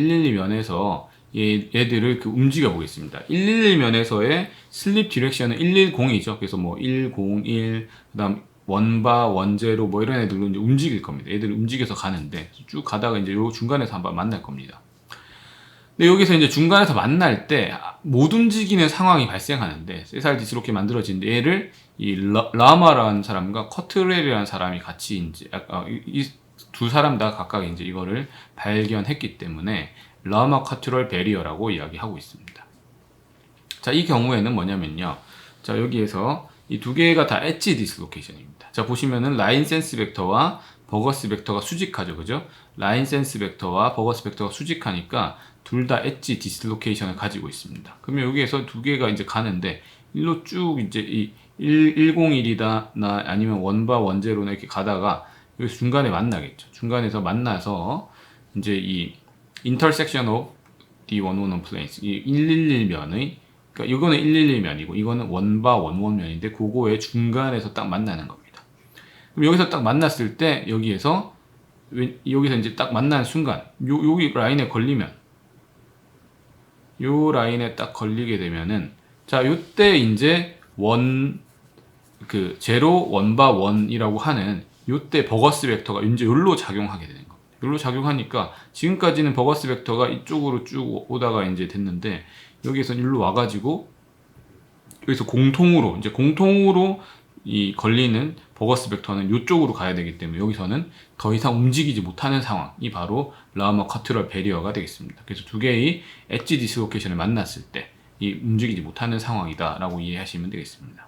얘들을 움직여 보겠습니다. 111면에서의 슬립 디렉션은 110이죠. 그래서 뭐 101, 그다음 원바, 원제로 뭐 이런 애들로 이제 움직일 겁니다. 얘들이 움직여서 가는데 쭉 가다가 이제 요 중간에서 한번 만날 겁니다. 근데 여기서 이제 중간에서 만날 때 못 움직이는 상황이 발생하는데 세살디스 이렇게 만들어진데 얘를 이 라마라는 사람과 커트렐이라는 사람이 같이 이제 이 두 사람 다 각각 이제 이거를 발견했기 때문에 라마 커트럴 베리어라고 이야기하고 있습니다. 자, 이 경우에는 뭐냐면요. 자, 여기에서 이 두 개가 다 엣지 디슬로케이션입니다. 자, 보시면은 라인 센스 벡터와 버거스 벡터가 수직하죠. 그죠? 라인 센스 벡터와 버거스 벡터가 수직하니까 둘 다 엣지 디슬로케이션을 가지고 있습니다. 그러면 여기에서 두 개가 이제 가는데 일로 쭉 이제 이 101이다 나 아니면 원바 원제로나 이렇게 가다가 여기 중간에 만나겠죠. 중간에서 만나서 이제 이 intersection of the 111 planes 이 111면의 그러니까 이거는 111면이고 이거는 원바 원원면인데 그거의 중간에서 딱 만나는 겁니다. 그럼 여기서 딱 만났을 때 여기서 이제 딱 만나는 순간 여기 라인에 걸리면 요 라인에 딱 걸리게 되면은 자, 요때 이제 제로 원바 원이라고 하는 요때 버거스 벡터가 이제 여기로 작용하게 되는 겁니다. 여기로 작용하니까 지금까지는 버거스 벡터가 이쪽으로 쭉 오다가 이제 됐는데 여기에서 일로 와가지고 여기서 공통으로 이 걸리는 버거스 벡터는 이쪽으로 가야 되기 때문에 여기서는 더 이상 움직이지 못하는 상황이 바로 라마 커트럴 베리어가 되겠습니다. 그래서 두 개의 엣지 디슬로케이션을 만났을 때 이 움직이지 못하는 상황이다라고 이해하시면 되겠습니다.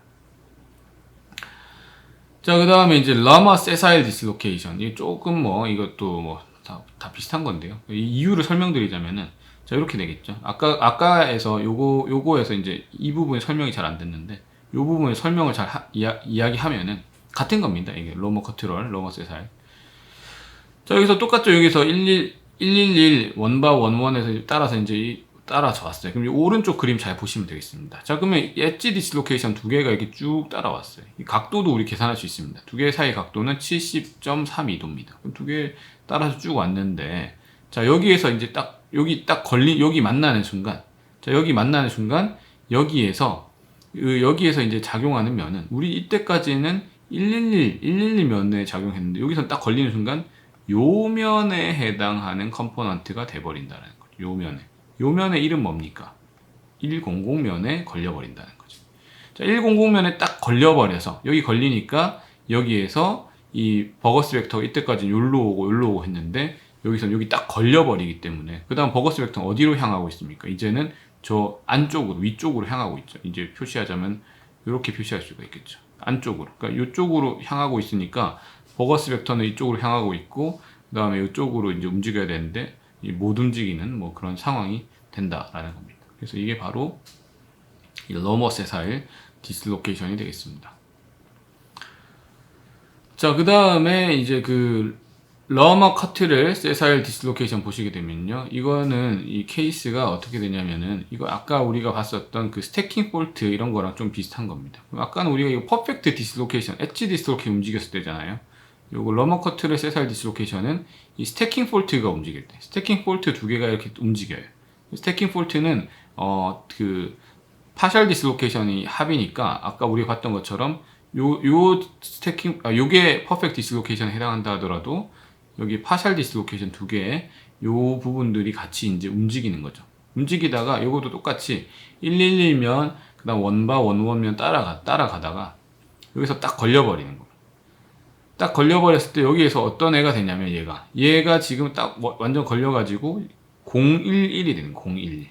자, 그 다음에 이제 라마 세사일 디슬로케이션. 이 조금 이것도 다 비슷한 건데요. 이 이유를 설명드리자면은 자, 이렇게 되겠죠. 아까에서 요거에서 이제 이 부분에 설명이 잘 안 됐는데 부분을 설명을 잘 이야기하면은 같은 겁니다. 이게 러머 커트롤, 러머 세사일. 자, 여기서 똑같죠. 여기서 111 원바 원원에서 따라서 이제 따라서 왔어요. 그럼 이 오른쪽 그림 잘 보시면 되겠습니다. 자, 그러면 엣지 디스로케이션 두 개가 이렇게 쭉 따라왔어요. 이 각도도 우리 계산할 수 있습니다. 두 개 사이 각도는 70.32도입니다. 그럼 두 개 따라서 쭉 왔는데, 자, 여기에서 이제 여기 만나는 순간, 자, 여기 만나는 순간, 여기에서 이제 작용하는 면은, 우리 이때까지는 111 면에 작용했는데, 여기서 딱 걸리는 순간, 요 면에 해당하는 컴포넌트가 돼버린다는 거죠. 요 면의 이름 뭡니까? 100면에 걸려버린다는 거죠. 자, 100면에 딱 걸려버려서 여기 걸리니까 여기에서 이 버거스 벡터가 이때까지 요로 오고 했는데 여기서 여기 딱 걸려버리기 때문에 그 다음 버거스 벡터는 어디로 향하고 있습니까? 이제는 저 안쪽으로 위쪽으로 향하고 있죠. 이제 표시하자면 이렇게 표시할 수가 있겠죠. 안쪽으로. 그러니까 이쪽으로 향하고 있으니까 버거스 벡터는 이쪽으로 향하고 있고 그 다음에 이쪽으로 이제 움직여야 되는데 못 움직이는 뭐 그런 상황이 된다라는 겁니다. 그래서 이게 바로 러머 세사일 디스로케이션이 되겠습니다. 자, 그 다음에 이제 그 러머 커트를 세사일 디스로케이션 보시게 되면요. 이거는 이 케이스가 어떻게 되냐면은 이거 아까 우리가 봤었던 그 스태킹 폴트 이런 거랑 좀 비슷한 겁니다. 아까는 우리가 이거 퍼펙트 디스로케이션, 엣지 디스로케이션 움직였을 때잖아요. 요거 러머 커트의 세사일 디스로케이션은 이 스태킹 폴트가 움직일 때 스태킹 폴트 두 개가 이렇게 움직여요. 스태킹 폴트는 그 파셜 디스로케이션이 합이니까 아까 우리가 봤던 것처럼 요 스태킹 요게 퍼펙트 디스로케이션에 해당한다 하더라도 여기 파셜 디스로케이션 두 개의 요 부분들이 같이 이제 움직이는 거죠. 움직이다가 요것도 똑같이 111면 그다음 원바 원원면 따라가다가 여기서 딱 걸려버리는 거예요. 딱 걸려버렸을 때 여기에서 어떤 애가 되냐면 얘가 지금 딱 완전 걸려가지고 011이 되는 거예요. 011.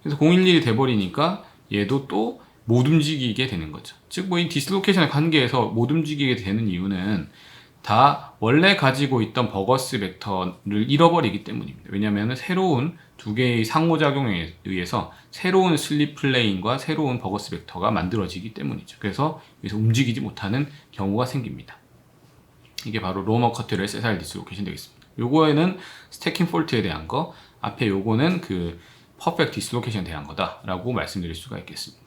그래서 011이 돼버리니까 얘도 또 못 움직이게 되는 거죠. 즉 뭐 이 디스로케이션의 관계에서 못 움직이게 되는 이유는 다 원래 가지고 있던 버거스 벡터를 잃어버리기 때문입니다. 왜냐하면 새로운 두 개의 상호작용에 의해서 새로운 슬립 플레인과 새로운 버거스 벡터가 만들어지기 때문이죠. 그래서 여기서 움직이지 못하는 경우가 생깁니다. 이게 바로 러머 커트의 세사일 디스로케이션 되겠습니다. 요거에는 스태킹 폴트에 대한 거, 앞에 요거는 그 퍼펙트 디스로케이션에 대한 거다라고 말씀드릴 수가 있겠습니다.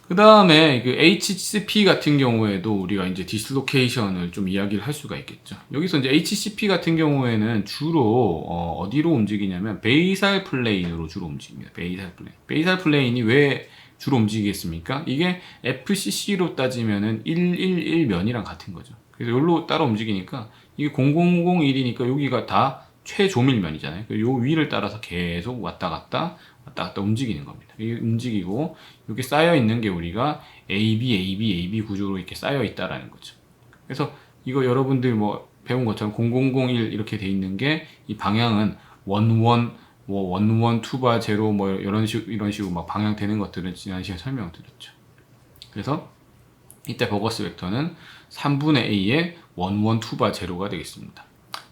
그 다음에 그 HCP 같은 경우에도 우리가 이제 디스로케이션을 좀 이야기를 할 수가 있겠죠. 여기서 이제 HCP 같은 경우에는 주로 어디로 움직이냐면 베이살 플레인으로 주로 움직입니다. 베이살 플레인이 왜 주로 움직이겠습니까? 이게 FCC로 따지면은 111면이랑 같은 거죠. 그래서 여기로 따라 움직이니까 이게 0001이니까 여기가 다 최조밀면이잖아요. 요 위를 따라서 계속 왔다 갔다 움직이는 겁니다. 이게 움직이고 여기 쌓여 있는 게 우리가 AB 구조로 이렇게 쌓여 있다라는 거죠. 그래서 이거 여러분들 뭐 배운 것처럼 0001 이렇게 돼 있는 게 이 방향은 11 투바 제로 뭐 이런 식으로 막 방향 되는 것들은 지난 시간에 설명드렸죠. 그래서 이때 버거스 벡터는 3분의 a의 11 투바 제로가 되겠습니다.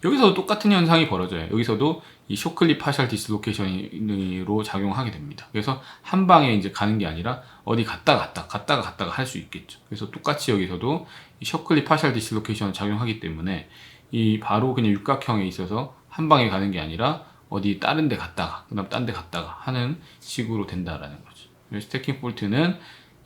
여기서도 똑같은 현상이 벌어져요. 여기서도 이 쇼클립 파셜 디스로케이션으로 작용하게 됩니다. 그래서 한 방에 이제 가는 게 아니라 어디 갔다가 할 수 있겠죠. 그래서 똑같이 여기서도 이 쇼클립 파셜 디스로케이션을 작용하기 때문에 이 바로 그냥 육각형에 있어서 한 방에 가는 게 아니라 어디 다른 데 갔다가 그다음 딴 데 갔다가 하는 식으로 된다라는 거죠. 스태킹 폴트는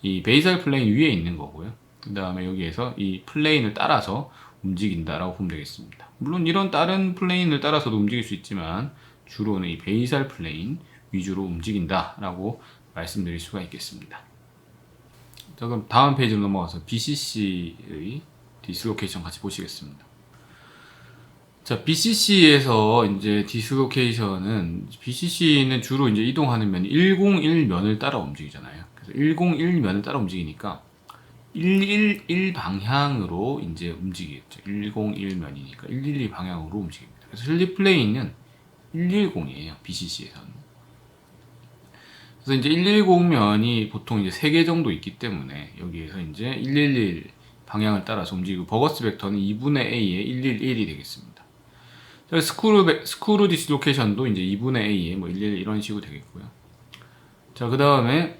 이 베이살 플레인 위에 있는 거고요. 그 다음에 여기에서 이 플레인을 따라서 움직인다라고 보면 되겠습니다. 물론 이런 다른 플레인을 따라서도 움직일 수 있지만 주로는 이 베이살 플레인 위주로 움직인다라고 말씀드릴 수가 있겠습니다. 자, 그럼 다음 페이지로 넘어가서 BCC의 디스로케이션 같이 보시겠습니다. 자, BCC에서 이제 디스로케이션은 BCC는 주로 이제 이동하는 면이 101면을 따라 움직이잖아요. 그래서 101면을 따라 움직이니까 111 방향으로 이제 움직이겠죠. 101면이니까 112 방향으로 움직입니다. 그래서 슬립 플레인은 110이에요. BCC에서는. 그래서 이제 110면이 보통 이제 3개 정도 있기 때문에 여기에서 이제 111 방향을 따라서 움직이고 버거스 벡터는 2분의 a의 111이 되겠습니다. 스크루 디스로케이션도 이제 2분의 a의 뭐 111 이런 식으로 되겠고요. 자, 그 다음에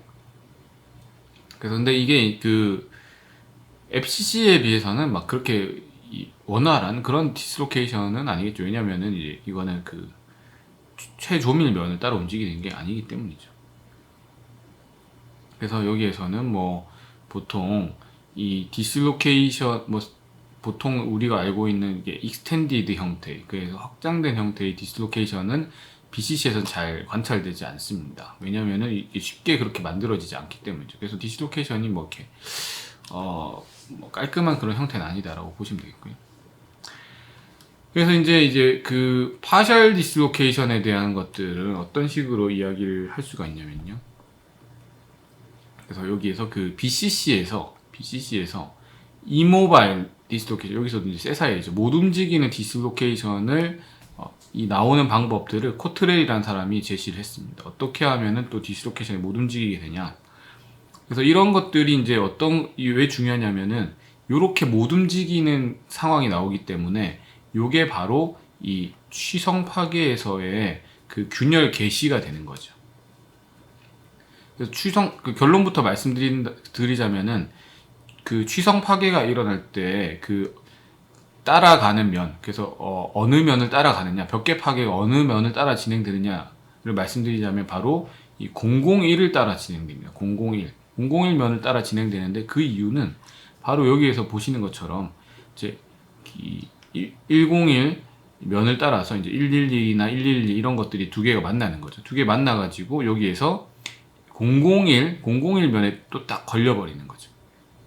그래서 근데 이게 그 FCC에 비해서는 막 그렇게 원활한 그런 디스로케이션은 아니겠죠. 왜냐면은 이제 이거는 그 최조밀면을 따라 움직이는 게 아니기 때문이죠. 그래서 여기에서는 뭐 보통 이 디스로케이션 뭐 보통 우리가 알고 있는 게 익스텐디드 형태, 그래서 확장된 형태의 디스로케이션은 BCC에서는 잘 관찰되지 않습니다. 왜냐면은 이게 쉽게 그렇게 만들어지지 않기 때문이죠. 그래서 디스로케이션이 뭐 이렇게 뭐 깔끔한 그런 형태는 아니다라고 보시면 되겠고요. 그래서 이제 그 파셜 디스로케이션에 대한 것들은 어떤 식으로 이야기를 할 수가 있냐면요. 그래서 여기에서 그 BCC에서 이모바일 디스로케이션, 여기서 이제 세사에 못 움직이는 디스로케이션을 이 나오는 방법들을 코트렐이라는 사람이 제시를 했습니다. 어떻게 하면은 또 디스로케이션이 못 움직이게 되냐. 그래서 이런 것들이 이제 왜 중요하냐면은 요렇게 못 움직이는 상황이 나오기 때문에 요게 바로 이 취성 파괴에서의 그 균열 개시가 되는 거죠. 그래서 그 결론부터 말씀드리자면은 그 취성 파괴가 일어날 때 그 따라가는 면, 그래서 어느 면을 따라가느냐, 벽계 파괴가 어느 면을 따라 진행되느냐를 말씀드리자면 바로 이 001을 따라 진행됩니다. 001 면을 따라 진행되는데 그 이유는 바로 여기에서 보시는 것처럼 이제 이 101 면을 따라서 이제 111이나 112 이런 것들이 두 개가 만나는 거죠. 두 개 만나가지고 여기에서 001 면에 또 딱 걸려버리는 거죠.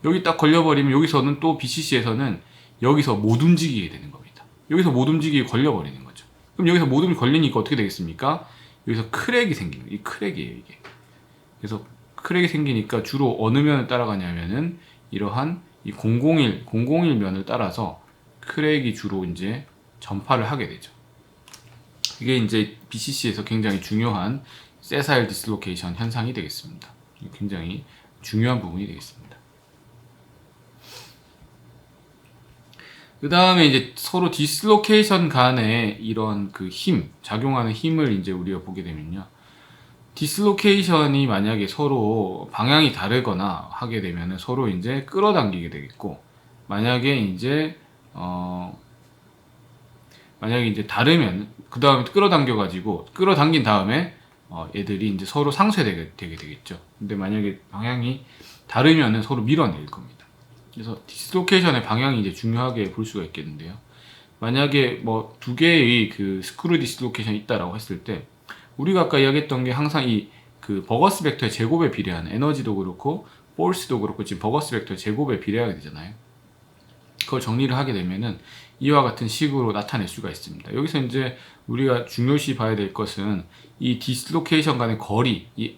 여기 딱 걸려버리면 여기서는 또 BCC에서는 여기서 못 움직이게 되는 겁니다. 여기서 못 움직이게 걸려버리는 거죠. 그럼 여기서 못 움직이게 걸리니까 어떻게 되겠습니까? 여기서 크랙이 생기는 거예요. 이 크랙이에요, 이게. 그래서 크랙이 생기니까 주로 어느 면을 따라가냐면은 이러한 이 001 면을 따라서 크랙이 주로 이제 전파를 하게 되죠. 이게 이제 BCC에서 굉장히 중요한 세사일 디스로케이션 현상이 되겠습니다. 굉장히 중요한 부분이 되겠습니다. 그 다음에 이제 서로 디스로케이션 간의 이런 그 작용하는 힘을 이제 우리가 보게 되면요. 디스로케이션이 만약에 서로 방향이 다르거나 하게 되면은 서로 이제 끌어당기게 되겠고, 만약에 이제 다르면, 그 다음에 끌어당긴 다음에, 얘들이 이제 서로 상쇄되게 되겠죠. 근데 만약에 방향이 다르면은 서로 밀어낼 겁니다. 그래서 디스로케이션의 방향이 이제 중요하게 볼 수가 있겠는데요. 만약에 뭐 두 개의 그 스크류 디스로케이션이 있다라고 했을 때, 우리가 아까 이야기했던 게 항상 이 그 버거스 벡터의 제곱에 비례하는, 에너지도 그렇고 포스도 그렇고 지금 버거스 벡터의 제곱에 비례하게 되잖아요. 그걸 정리를 하게 되면은 이와 같은 식으로 나타낼 수가 있습니다. 여기서 이제 우리가 중요시 봐야 될 것은 이 디스로케이션 간의 거리, 이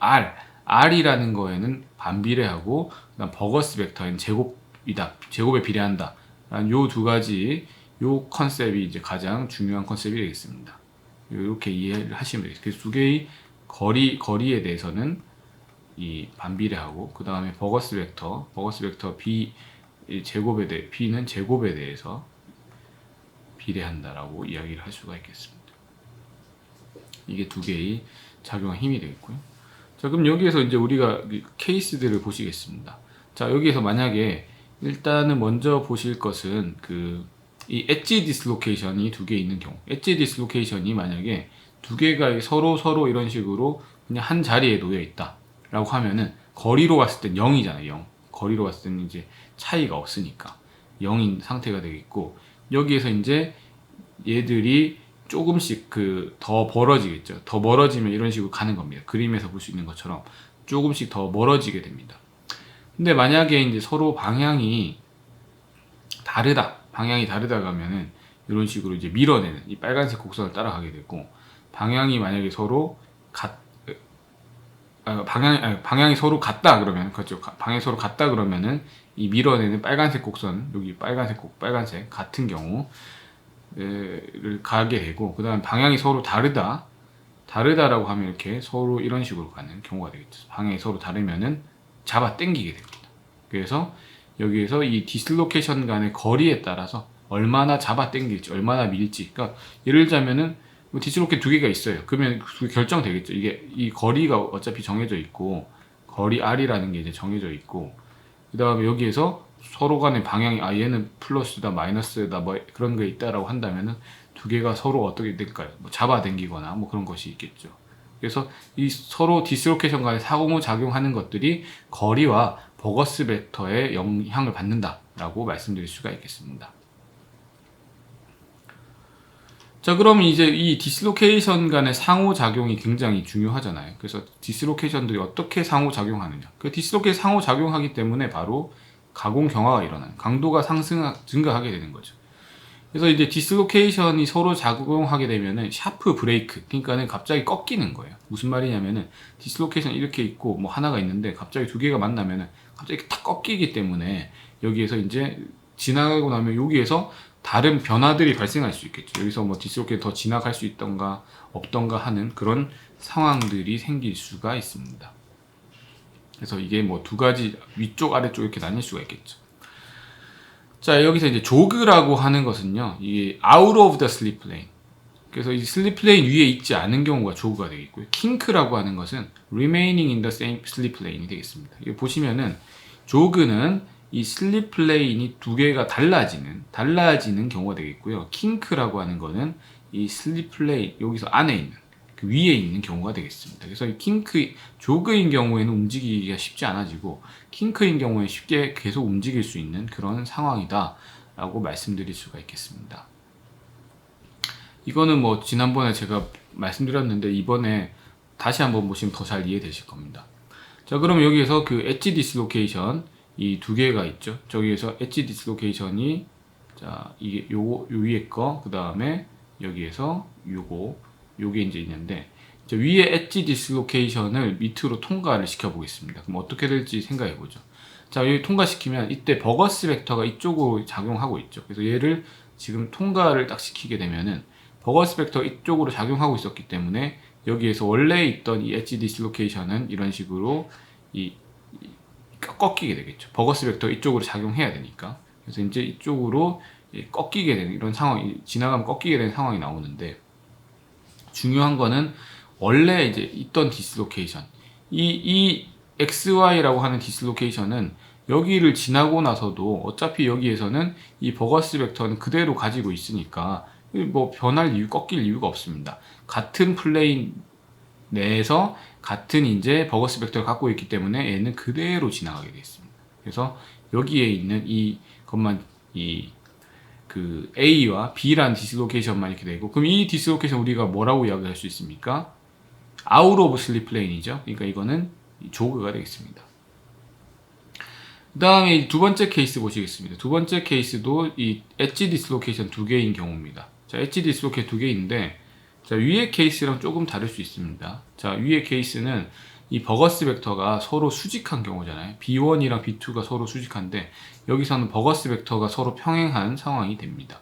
R이라는 거에는 반비례하고, 그다음 버거스 벡터인 제곱에 비례한다. 요 두 가지, 요 컨셉이 이제 가장 중요한 컨셉이 되겠습니다. 이렇게 이해를 하시면 되겠습니다. 그래서 두 개의 거리에 대해서는 이 반비례하고, 그 다음에 버거스 벡터 B는 제곱에 대해서 비례한다라고 이야기를 할 수가 있겠습니다. 이게 두 개의 작용한 힘이 되겠고요. 자, 그럼 여기에서 이제 우리가 케이스들을 보시겠습니다. 자, 여기에서 만약에 일단은 먼저 보실 것은 이 엣지 디스로케이션이 두 개 있는 경우, 엣지 디스로케이션이 만약에 두 개가 서로 이런 식으로 그냥 한 자리에 놓여 있다 라고 하면은 거리로 봤을 땐 0이잖아요. 0. 거리로 봤을 때는 이제 차이가 없으니까 0인 상태가 되겠고, 여기에서 이제 얘들이 조금씩 더 멀어지겠죠. 더 멀어지면 이런 식으로 가는 겁니다. 그림에서 볼 수 있는 것처럼 조금씩 더 멀어지게 됩니다. 근데 만약에 이제 서로 방향이 다르다가 하면은 이런 식으로 이제 밀어내는 이 빨간색 곡선을 따라가게 되고, 방향이 만약에 서로 방향이 서로 같다 그러면, 그렇죠. 방향이 서로 같다 그러면은 이 밀어내는 빨간색 곡선, 여기 빨간색 같은 경우를 가게 되고, 그 다음에 방향이 서로 다르다라고 하면 이렇게 서로 이런 식으로 가는 경우가 되겠죠. 방향이 서로 다르면은 잡아 당기게 됩니다. 그래서 여기에서 이 디슬로케이션 간의 거리에 따라서 얼마나 잡아 당길지, 얼마나 밀지, 그러니까 예를 들자면은 디슬로케 두 개가 있어요. 그러면 결정되겠죠. 이게 이 거리가 어차피 정해져 있고, 거리 r이라는 게 이제 정해져 있고, 그 다음에 여기에서 서로 간의 방향이 얘는 플러스다 마이너스다 뭐 그런 게 있다라고 한다면은 두 개가 서로 어떻게 될까요? 뭐 잡아당기거나 뭐 그런 것이 있겠죠. 그래서 이 서로 디스로케이션 간에 상호작용하는 것들이 거리와 버거스 벡터에 영향을 받는다라고 말씀드릴 수가 있겠습니다. 자, 그럼 이제 이 디스로케이션 간의 상호작용이 굉장히 중요하잖아요. 그래서 디스로케이션들이 어떻게 상호작용하느냐. 그 디스로케이션 상호작용하기 때문에 바로 가공 경화가 일어나는, 강도가 증가하게 되는 거죠. 그래서 이제 디스로케이션이 서로 작용하게 되면은 샤프 브레이크, 그러니까는 갑자기 꺾이는 거예요. 무슨 말이냐면은 디스로케이션 이렇게 있고 뭐 하나가 있는데 갑자기 두 개가 만나면은 갑자기 탁 꺾이기 때문에 여기에서 이제 지나가고 나면 여기에서 다른 변화들이 발생할 수 있겠죠. 여기서 뭐 디스로케이션 더 지나갈 수 있던가 없던가 하는 그런 상황들이 생길 수가 있습니다. 그래서 이게 뭐 두 가지 위쪽 아래쪽 이렇게 나뉠 수가 있겠죠. 자, 여기서 이제 조그라고 하는 것은요, 이게 out of the slip plane. 그래서 이 슬립 플레인 위에 있지 않은 경우가 조그가 되겠고요. 킹크라고 하는 것은 remaining in the same slip plane이 되겠습니다. 이거 보시면은 조그는 이 슬립 플레인이 두 개가 달라지는 경우가 되겠고요. 킹크라고 하는 거는 이 슬립 플레인 여기서 안에 있는 그 위에 있는 경우가 되겠습니다. 그래서 이 조그인 경우에는 움직이기가 쉽지 않아지고 킹크인 경우에 쉽게 계속 움직일 수 있는 그런 상황이다 라고 말씀드릴 수가 있겠습니다. 이거는 뭐 지난번에 제가 말씀드렸는데 이번에 다시 한번 보시면 더 잘 이해되실 겁니다. 자, 그럼 여기에서 그 엣지 디스로케이션 이 두 개가 있죠. 저기에서 엣지 디스로케이션이 자, 이게 요 위에 거, 그 다음에 여기에서 요게 이제 있는데, 위에 엣지 디스로케이션을 밑으로 통과를 시켜 보겠습니다. 그럼 어떻게 될지 생각해 보죠. 자, 여기 통과시키면 이때 버거스 벡터가 이쪽으로 작용하고 있죠. 그래서 얘를 지금 통과를 딱 시키게 되면은 버거스 벡터 이쪽으로 작용하고 있었기 때문에 여기에서 원래 있던 이 엣지 디스로케이션은 이런 식으로 꺾이게 되겠죠. 버거스 벡터 이쪽으로 작용해야 되니까. 그래서 이제 이쪽으로 꺾이게 되는 이런 상황이, 지나가면 꺾이게 되는 상황이 나오는데, 중요한 거는 원래 이제 있던 디스로케이션, 이 XY라고 하는 디스로케이션은 여기를 지나고 나서도 어차피 여기에서는 이 버거스 벡터는 그대로 가지고 있으니까 뭐 꺾일 이유가 없습니다. 같은 플레인 내에서 같은 이제 버거스 벡터를 갖고 있기 때문에 얘는 그대로 지나가게 되어 있습니다. 그래서 여기에 있는 이것만 그 A와 B라는 디스로케이션만 이렇게 되고, 그럼 이 디스로케이션 우리가 뭐라고 이야기할 수 있습니까? out of slip plane이죠. 그러니까 이거는 조그가 되겠습니다. 그 다음에 두 번째 케이스 보시겠습니다. 두 번째 케이스도 이 엣지 디스로케이션 두 개인 경우입니다. 자, 엣지 디스로케이션 두 개인데, 자, 위의 케이스랑 조금 다를 수 있습니다. 자, 위의 케이스는 이 버거스 벡터가 서로 수직한 경우잖아요. B1이랑 B2가 서로 수직한데 여기서는 버거스 벡터가 서로 평행한 상황이 됩니다.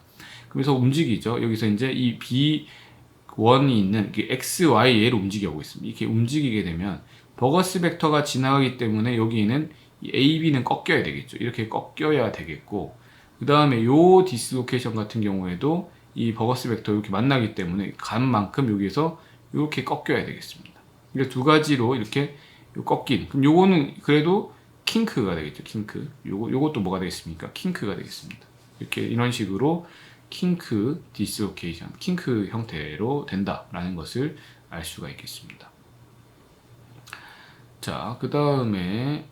그래서 움직이죠. 여기서 이제 이 B1이 있는 X, Y, 얘를 움직이고 있습니다. 이렇게 움직이게 되면 버거스 벡터가 지나가기 때문에 여기는 A, B는 꺾여야 되겠죠. 이렇게 꺾여야 되겠고, 그 다음에 요 디스로케이션 같은 경우에도 이 버거스 벡터 이렇게 만나기 때문에 간 만큼 여기에서 이렇게 꺾여야 되겠습니다. 그러니까 두 가지로 이렇게 꺾인. 그럼 요거는 그래도 킹크가 되겠죠. 킹크. 요것도 뭐가 되겠습니까? 킹크가 되겠습니다. 이렇게 이런 식으로 킹크 디스로케이션, 킹크 형태로 된다라는 것을 알 수가 있겠습니다. 자, 그 다음에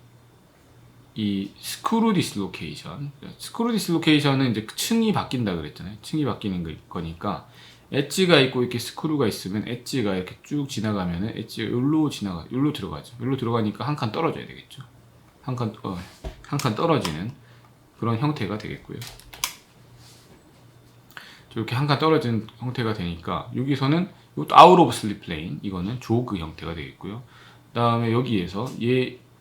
이 스크루 디스로케이션. 스크루 디스로케이션은 이제 층이 바뀐다 그랬잖아요. 층이 바뀌는 거니까 엣지가 있고 이렇게 스크루가 있으면 엣지가 이렇게 쭉 지나가면은 엣지가 여기로 들어가죠. 여기로 들어가니까 한 칸 떨어져야 되겠죠. 한 칸 떨어지는 그런 형태가 되겠고요. 이렇게 한 칸 떨어지는 형태가 되니까 여기서는 이것도 out of slip plane, 이거는 조그 형태가 되겠고요. 그 다음에 여기에서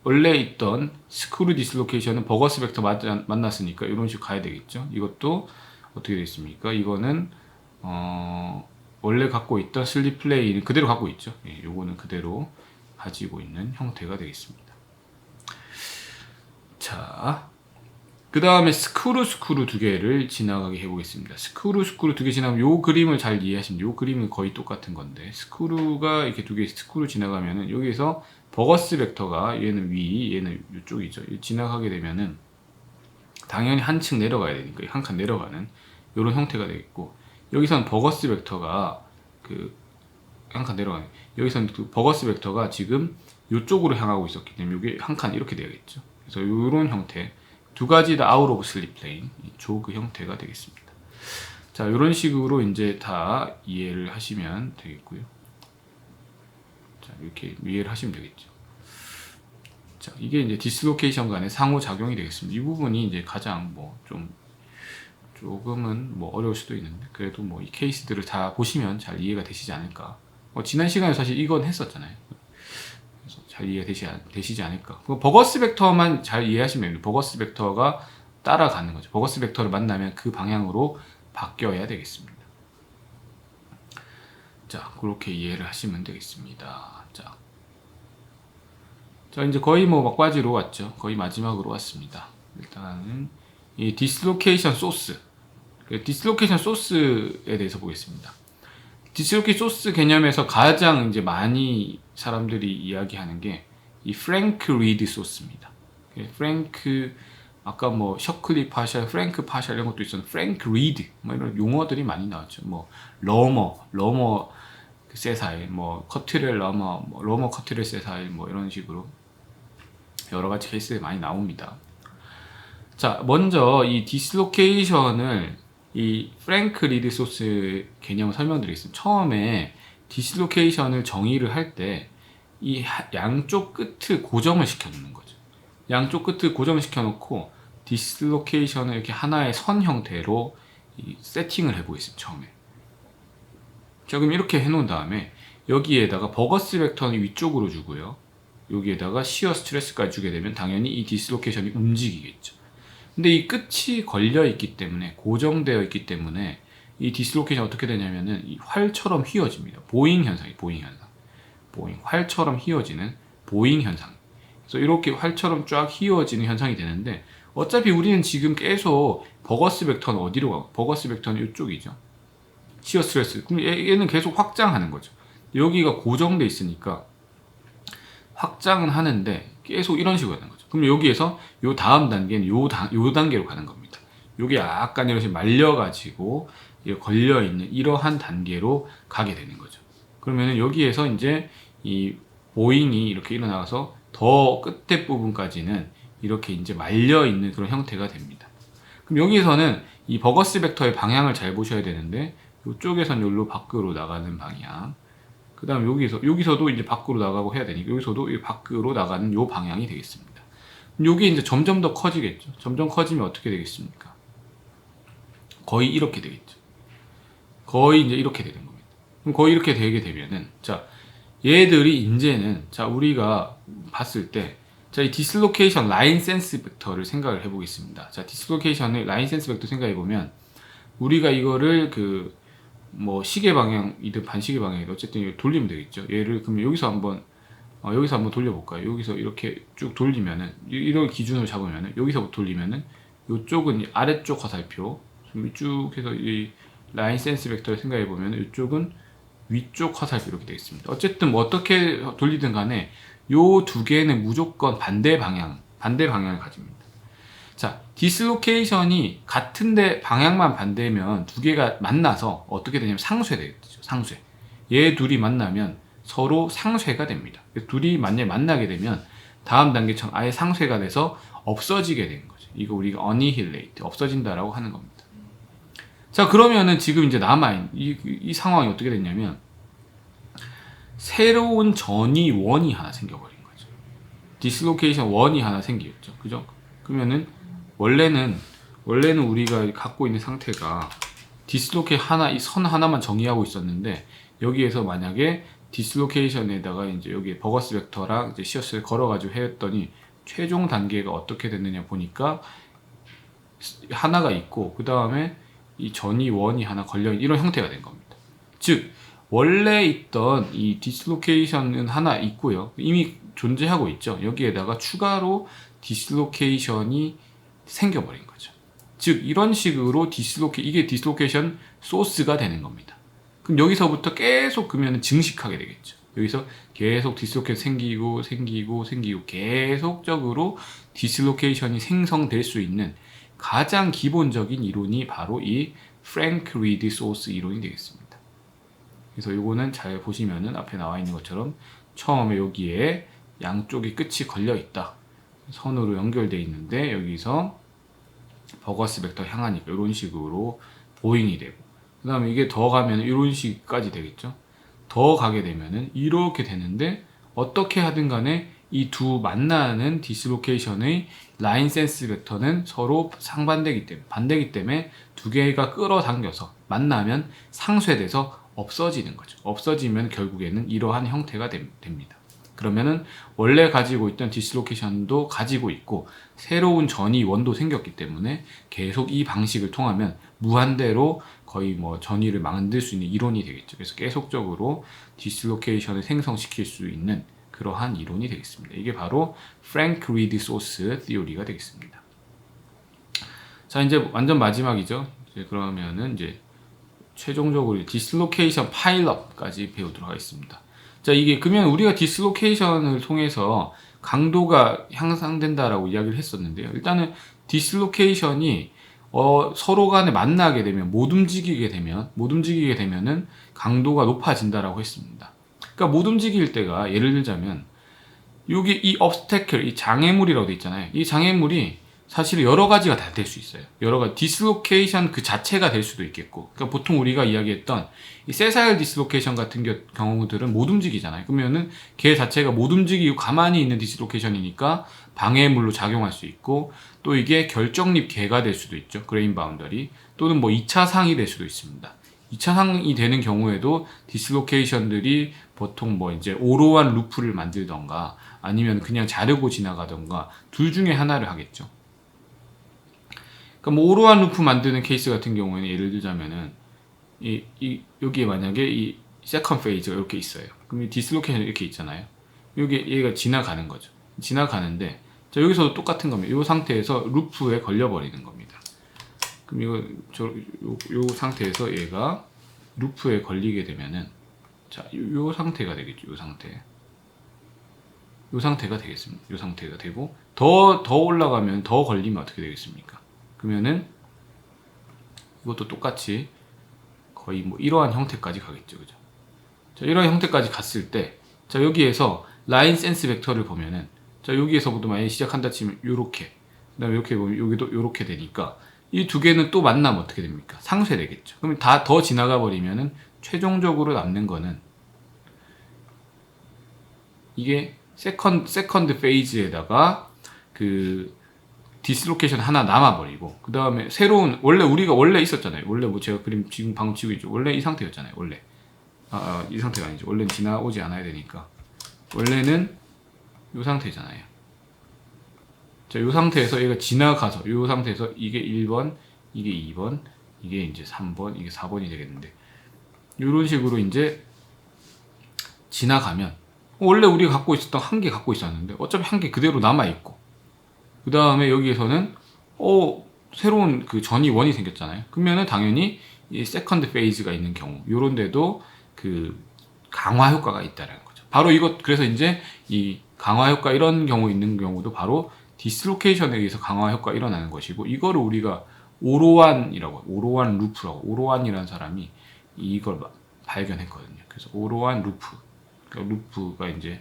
원래 있던 스크루 디스로케이션은 버거스 벡터 만났으니까 이런 식으로 가야 되겠죠. 이것도 어떻게 되겠습니까? 이거는 원래 갖고 있던 슬립 플레인 그대로 갖고 있죠. 예, 요거는 그대로 가지고 있는 형태가 되겠습니다. 자, 그 다음에 스크루 두 개를 지나가게 해보겠습니다. 스크루 두 개 지나가면 요 그림을 잘 이해하시면 요 그림은 거의 똑같은 건데 스크루가 이렇게 두 개 스크루 지나가면은 여기서 버거스 벡터가 얘는 위 얘는 이쪽이죠. 지나가게 되면은 당연히 한 층 내려가야 되니까 한 칸 내려가는 요런 형태가 되겠고 여기서는 버거스 벡터가 그 한 칸 내려가는 여기서는 그 버거스 벡터가 지금 요쪽으로 향하고 있었기 때문에 이게 한 칸 이렇게 되겠죠. 그래서 요런 형태 두 가지 다 아웃 오브 슬립 플레인 조그 형태가 되겠습니다. 자, 이런 식으로 이제 다 이해를 하시면 되겠고요. 자, 이렇게 이해를 하시면 되겠죠. 자, 이게 이제 디스로케이션 간의 상호작용이 되겠습니다. 이 부분이 이제 가장 조금은 어려울 수도 있는데 그래도 이 케이스들을 다 보시면 잘 이해가 되시지 않을까. 지난 시간에 사실 이건 했었잖아요. 그래서 잘 이해가 되시지 않을까. 버거스 벡터만 잘 이해하시면 됩니다. 버거스 벡터가 따라가는 거죠. 버거스 벡터를 만나면 그 방향으로 바뀌어야 되겠습니다. 자, 그렇게 이해를 하시면 되겠습니다. 자, 이제 거의 막바지로 왔죠. 거의 마지막으로 왔습니다. 일단은 이 디스로케이션 소스, 디스로케이션 소스에 대해서 보겠습니다. 디스로케이션 소스 개념에서 가장 이제 많이 사람들이 이야기하는 게 이 프랭크 리드 소스입니다. 프랭크 아까 셔클리 파샬, 프랭크 파샬 이런 것도 있었는데 프랭크 리드 이런 용어들이 많이 나왔죠. 러머 세사일, 커트렐 러머 커트렐 세사일 이런 식으로 여러 가지 케이스들이 많이 나옵니다. 자, 먼저 이 디스로케이션을 이 프랭크 리드 소스 개념을 설명드리겠습니다. 처음에 디스로케이션을 정의를 할 때 이 양쪽 끝을 고정을 시켜주는 거죠. 양쪽 끝을 고정을 시켜놓고 디스로케이션을 이렇게 하나의 선 형태로 세팅을 해보겠습니다. 처음에. 자, 그럼 이렇게 해놓은 다음에 여기에다가 버거스 벡터는 위쪽으로 주고요. 여기에다가 시어 스트레스까지 주게 되면 당연히 이 디스로케이션이 움직이겠죠. 근데 이 끝이 걸려 있기 때문에 고정되어 있기 때문에 이 디스로케이션 어떻게 되냐면은 이 활처럼 휘어집니다. 보잉 현상이 활처럼 휘어지는 보잉 현상. 그래서 이렇게 활처럼 쫙 휘어지는 현상이 되는데 어차피 우리는 지금 계속 버거스 벡터는 어디로 가고 버거스 벡터는 이쪽이죠. 시어 스트레스. 그럼 얘는 계속 확장하는 거죠. 여기가 고정돼 있으니까 확장은 하는데 계속 이런 식으로 하는 거죠. 그럼 여기에서 요 다음 단계는 요 단계로 가는 겁니다. 요게 약간 이렇게 말려가지고 걸려있는 이러한 단계로 가게 되는 거죠. 그러면은 여기에서 이제 이 보잉이 이렇게 일어나서 더 끝에 부분까지는 이렇게 이제 말려있는 그런 형태가 됩니다. 그럼 여기에서는 이 버거스 벡터의 방향을 잘 보셔야 되는데 이쪽에서는 여기로 밖으로 나가는 방향, 그 다음 여기서도 이제 밖으로 나가고 해야 되니까 여기서도 밖으로 나가는 요 방향이 되겠습니다. 요게 이제 점점 더 커지겠죠. 점점 커지면 어떻게 되겠습니까? 거의 이렇게 되겠죠. 거의 이제 이렇게 되는 겁니다. 그럼 거의 이렇게 되게 되면은, 자, 얘들이 이제는, 자, 우리가 봤을 때, 자, 이 디스로케이션 라인 센스 벡터를 생각을 해보겠습니다. 자, 디스로케이션의 라인 센스 벡터 생각해보면, 우리가 이거를 시계 방향이든 반시계 방향이든 어쨌든 돌리면 되겠죠. 얘를 그럼 여기서 한번 돌려볼까요? 여기서 이렇게 쭉 돌리면은 이런 기준으로 잡으면은 여기서부터 돌리면은 이쪽은 아래쪽 화살표 쭉 해서 이 라인 센스 벡터를 생각해 보면 이쪽은 위쪽 화살표 이렇게 되겠습니다. 어쨌든 어떻게 돌리든 간에 요 두 개는 무조건 반대 방향을 가집니다. 자, 디스로케이션이 같은데 방향만 반대면 두 개가 만나서 어떻게 되냐면 상쇄되겠죠. 상쇄. 얘 둘이 만나면 서로 상쇄가 됩니다. 둘이 만나게 되면 다음 단계처럼 아예 상쇄가 돼서 없어지게 되는 거죠. 이거 우리가 annihilate, 없어진다라고 하는 겁니다. 자, 그러면은 지금 이제 남아있는 이 상황이 어떻게 됐냐면 새로운 전이 원이 하나 생겨버린 거죠. 디스로케이션 원이 하나 생기겠죠. 그죠? 그러면은 원래는 우리가 갖고 있는 상태가 디스로케이션 하나, 이 선 하나만 정의하고 있었는데 여기에서 만약에 디스로케이션에다가 이제 여기 버거스 벡터랑 이제 시어스를 걸어가지고 했더니 최종 단계가 어떻게 됐느냐 보니까 하나가 있고 그 다음에 이 전이 원이 하나 걸려 이런 형태가 된 겁니다. 즉 원래 있던 이 디스로케이션은 하나 있고요. 이미 존재하고 있죠. 여기에다가 추가로 디스로케이션이 생겨버린 거죠. 즉 이런 식으로 이게 디스로케이션 소스가 되는 겁니다. 그럼 여기서부터 계속 그러면 증식하게 되겠죠. 여기서 계속 디스로케이션 생기고 계속적으로 디스로케이션이 생성될 수 있는 가장 기본적인 이론이 바로 이 프랭크 리드 소스 이론이 되겠습니다. 그래서 요거는 잘 보시면은 앞에 나와 있는 것처럼 처음에 여기에 양쪽이 끝이 걸려 있다. 선으로 연결되어 있는데 여기서 버거스 벡터 향하니까 이런 식으로 보잉이 되고, 그 다음에 이게 더 가면 이런 식까지 되겠죠. 더 가게 되면은 이렇게 되는데, 어떻게 하든 간에 이 두 만나는 디스로케이션의 라인 센스 벡터는 서로 반대기 때문에 두 개가 끌어당겨서 만나면 상쇄돼서 없어지는 거죠. 없어지면 결국에는 이러한 형태가 됩니다. 그러면은 원래 가지고 있던 디스로케이션도 가지고 있고 새로운 전이원도 생겼기 때문에 계속 이 방식을 통하면 무한대로 거의 뭐 전이를 만들 수 있는 이론이 되겠죠. 그래서 계속적으로 디스로케이션을 생성시킬 수 있는 그러한 이론이 되겠습니다. 이게 바로 프랭크 리드 소스 티오리가 되겠습니다. 자, 이제 완전 마지막이죠. 이제 그러면은 이제 최종적으로 디스로케이션 파일업까지 배우도록 하겠습니다. 자, 이게 그러면 우리가 디스로케이션을 통해서 강도가 향상된다라고 이야기를 했었는데요. 일단은 디스로케이션이 서로 간에 만나게 되면 못 움직이게 되면은 강도가 높아진다라고 했습니다. 그러니까 못 움직일 때가 예를 들자면 여기 이 obstacle, 이 장애물이라고 돼 있잖아요. 이 장애물이 사실 여러 가지가 다 될 수 있어요. 여러 가지 디스로케이션 그 자체가 될 수도 있겠고, 그러니까 보통 우리가 이야기했던 이 세사일 디스로케이션 같은 경우들은 못 움직이잖아요. 그러면은 걔 자체가 못 움직이고 가만히 있는 디스로케이션이니까 방해물로 작용할 수 있고, 또 이게 결정립 계가 될 수도 있죠. 그레인 바운더리, 또는 뭐 2차 상이 될 수도 있습니다. 2차 상이 되는 경우에도 디스로케이션들이 보통 뭐 이제 오로한 루프를 만들던가 아니면 그냥 자르고 지나가던가 둘 중에 하나를 하겠죠. 그러니까 뭐 오로한 루프 만드는 케이스 같은 경우에는 예를 들자면은 여기에 만약에 이 세컨 페이지가 이렇게 있어요. 그럼 이 디스로케이션 이렇게 있잖아요. 얘가 지나가는 거죠. 지나가는데 자, 여기서도 똑같은 겁니다. 이 상태에서 루프에 걸려버리는 겁니다. 그럼 요 상태에서 얘가 루프에 걸리게 되면은 자, 요 상태가 되겠죠. 요 상태가 되겠습니다. 요 상태가 되고 더 올라가면 더 걸리면 어떻게 되겠습니까? 그러면은 이것도 똑같이 거의 뭐 이러한 형태까지 가겠죠. 그죠? 자, 이러한 형태까지 갔을 때 자, 여기에서 라인 센스 벡터를 보면은 자, 여기에서부터 만약에 시작한다 치면 요렇게, 그다음에 이렇게 보면 여기도 요렇게 되니까 이 두 개는 또 만나면 어떻게 됩니까? 상쇄되겠죠. 그러면 다 더 지나가 버리면은 최종적으로 남는 거는 이게 세컨드 페이지에다가 그 디스로케이션 하나 남아버리고, 그 다음에 새로운, 원래 있었잖아요. 원래 뭐 제가 그림 지금 방금 치고 있죠. 원래 이 상태였잖아요. 원래. 이 상태가 아니죠. 원래는 지나오지 않아야 되니까. 원래는 이 상태잖아요. 자, 이 상태에서 얘가 지나가서, 이 상태에서 이게 1번, 이게 2번, 이게 이제 3번, 이게 4번이 되겠는데, 이런 식으로 이제 지나가면, 원래 우리가 갖고 있었던 한 개 갖고 있었는데, 어차피 한 개 그대로 남아있고, 그 다음에 여기에서는 새로운 그 전이 원이 생겼잖아요. 그러면은 당연히 이 세컨드 페이즈가 있는 경우, 요런 데도 그 강화 효과가 있다는 거죠. 바로 그래서 이제 이 강화 효과 이런 경우 있는 경우도 바로 디스로케이션에 의해서 강화 효과 일어나는 것이고, 이거를 우리가 오로한 루프라고, 오로한이라는 사람이 이걸 발견했거든요. 그래서 오로한 루프, 그러니까 루프가 이제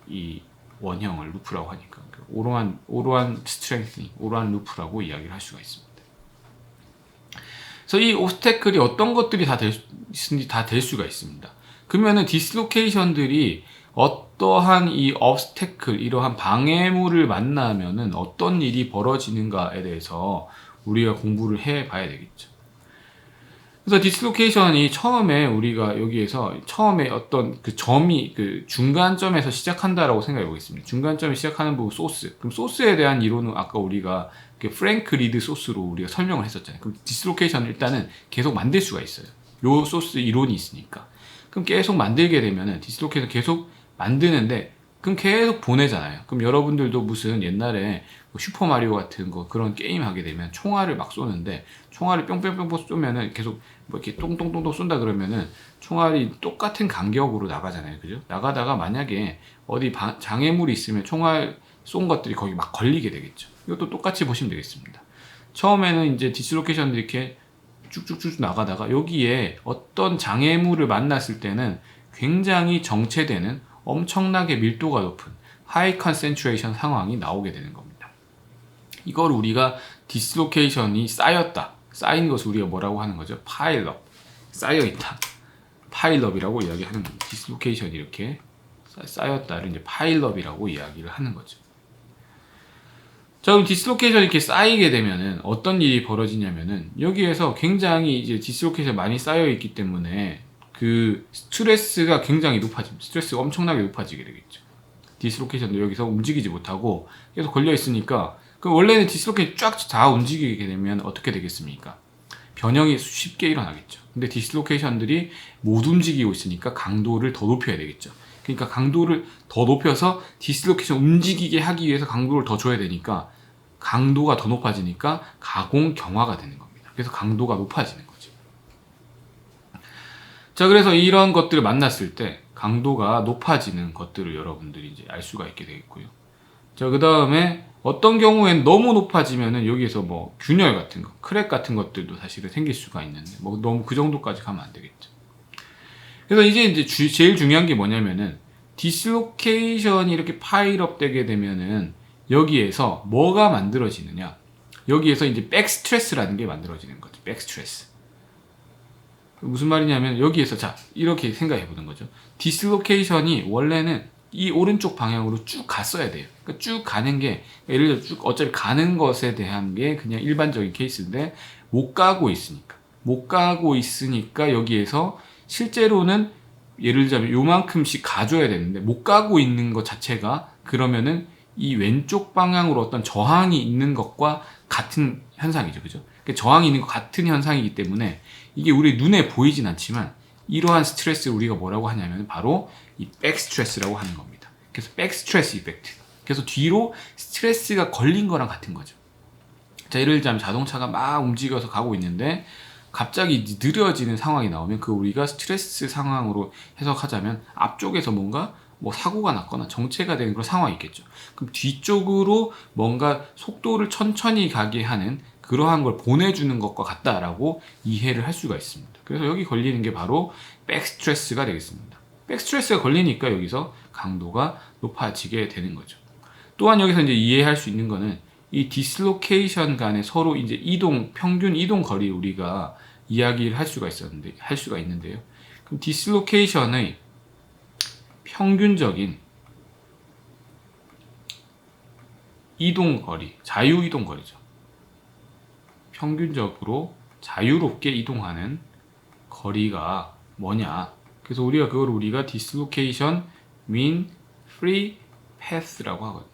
이 원형을 루프라고 하니까 오로한 스트렝스닝, 오로한 루프라고 이야기를 할 수가 있습니다. 그래서 이 오브스태클이 어떤 것들이 다 될 수가 있습니다. 그러면은 디스로케이션들이 어떠한 이 obstacle, 이러한 방해물을 만나면은 어떤 일이 벌어지는가에 대해서 우리가 공부를 해 봐야 되겠죠. 그래서 디스로케이션이 처음에 우리가 여기에서 처음에 어떤 그 점이 그 중간점에서 시작한다라고 생각해 보겠습니다. 중간점에 시작하는 부분 소스. 그럼 소스에 대한 이론은 아까 우리가 프랭크 리드 소스로 우리가 설명을 했었잖아요. 그럼 디스로케이션을 일단은 계속 만들 수가 있어요. 요 소스 이론이 있으니까. 그럼 계속 만들게 되면은 디스로케이션 계속 만드는데 그럼 계속 보내잖아요. 그럼 여러분들도 무슨 옛날에 뭐 슈퍼마리오 같은 거 그런 게임 하게 되면 총알을 막 쏘는데 총알을 뿅뿅뿅뿅 쏘면은 계속 뭐 이렇게 똥똥똥똥 쏜다 그러면은 총알이 똑같은 간격으로 나가잖아요. 그죠? 나가다가 만약에 어디 장애물이 있으면 총알 쏜 것들이 거기 막 걸리게 되겠죠. 이것도 똑같이 보시면 되겠습니다. 처음에는 이제 디스로케이션들이 이렇게 쭉쭉쭉 나가다가 여기에 어떤 장애물을 만났을 때는 굉장히 정체되는 엄청나게 밀도가 높은 하이 컨센트레이션 상황이 나오게 되는 겁니다. 이걸 우리가 디스로케이션이 쌓였다. 쌓인 것을 우리가 뭐라고 하는 거죠? 파일업. 쌓여있다. 파일업이라고 이야기하는 겁니다. 디스로케이션이 이렇게 쌓였다를 이제 파일업이라고 이야기를 하는 거죠. 자, 그럼 디스로케이션이 이렇게 쌓이게 되면은 어떤 일이 벌어지냐면은 여기에서 굉장히 이제 디스로케이션 많이 쌓여 있기 때문에 그 스트레스가 굉장히 높아집니다. 스트레스가 엄청나게 높아지게 되겠죠. 디스로케이션도 여기서 움직이지 못하고 계속 걸려 있으니까 그 원래는 디스로케이션 쫙 다 움직이게 되면 어떻게 되겠습니까? 변형이 쉽게 일어나겠죠. 근데 디스로케이션들이 못 움직이고 있으니까 강도를 더 높여야 되겠죠. 그러니까 강도를 더 높여서 디스로케이션 움직이게 하기 위해서 강도를 더 줘야 되니까 강도가 더 높아지니까 가공 경화가 되는 겁니다. 그래서 강도가 높아지는 거죠. 자, 그래서 이런 것들을 만났을 때 강도가 높아지는 것들을 여러분들이 이제 알 수가 있게 되겠고요. 자, 그 다음에 어떤 경우엔 너무 높아지면은 여기에서 뭐 균열 같은 거, 크랙 같은 것들도 사실은 생길 수가 있는데 뭐 너무 그 정도까지 가면 안 되겠죠. 그래서 이제 제일 중요한 게 뭐냐면은 디스로케이션이 이렇게 파일업 되게 되면은 여기에서 뭐가 만들어지느냐? 여기에서 이제 백스트레스라는 게 만들어지는 거죠. 백스트레스. 무슨 말이냐면 여기에서 자 이렇게 생각해 보는 거죠. 디스로케이션이 원래는 이 오른쪽 방향으로 쭉 갔어야 돼요. 그러니까 쭉 가는 게 예를 들어 쭉 어차피 가는 것에 대한 게 그냥 일반적인 케이스인데 못 가고 있으니까 여기에서 실제로는 예를 들자면 요만큼씩 가줘야 되는데 못 가고 있는 것 자체가 그러면은 이 왼쪽 방향으로 어떤 저항이 있는 것과 같은 현상이죠. 그죠? 그러니까 저항이 있는 것 같은 현상이기 때문에 이게 우리 눈에 보이진 않지만 이러한 스트레스를 우리가 뭐라고 하냐면 바로 이 백스트레스라고 하는 겁니다. 그래서 백스트레스 이펙트. 그래서 뒤로 스트레스가 걸린 거랑 같은 거죠. 자, 예를 들자면 자동차가 막 움직여서 가고 있는데 갑자기 느려지는 상황이 나오면 그 우리가 스트레스 상황으로 해석하자면 앞쪽에서 뭔가 뭐 사고가 났거나 정체가 되는 그런 상황이 있겠죠. 그럼 뒤쪽으로 뭔가 속도를 천천히 가게 하는 그러한 걸 보내주는 것과 같다라고 이해를 할 수가 있습니다. 그래서 여기 걸리는 게 바로 백스트레스가 되겠습니다. 백스트레스가 걸리니까 여기서 강도가 높아지게 되는 거죠. 또한 여기서 이제 이해할 수 있는 거는 이 디슬로케이션 간에 서로 이제 평균 이동 거리 우리가 이야기를 할 수가 있는데요. 그럼 디슬로케이션의 평균적인 이동 거리, 자유 이동 거리죠. 평균적으로 자유롭게 이동하는 거리가 뭐냐? 그래서 우리가 디슬로케이션 mean free path라고 하거든요.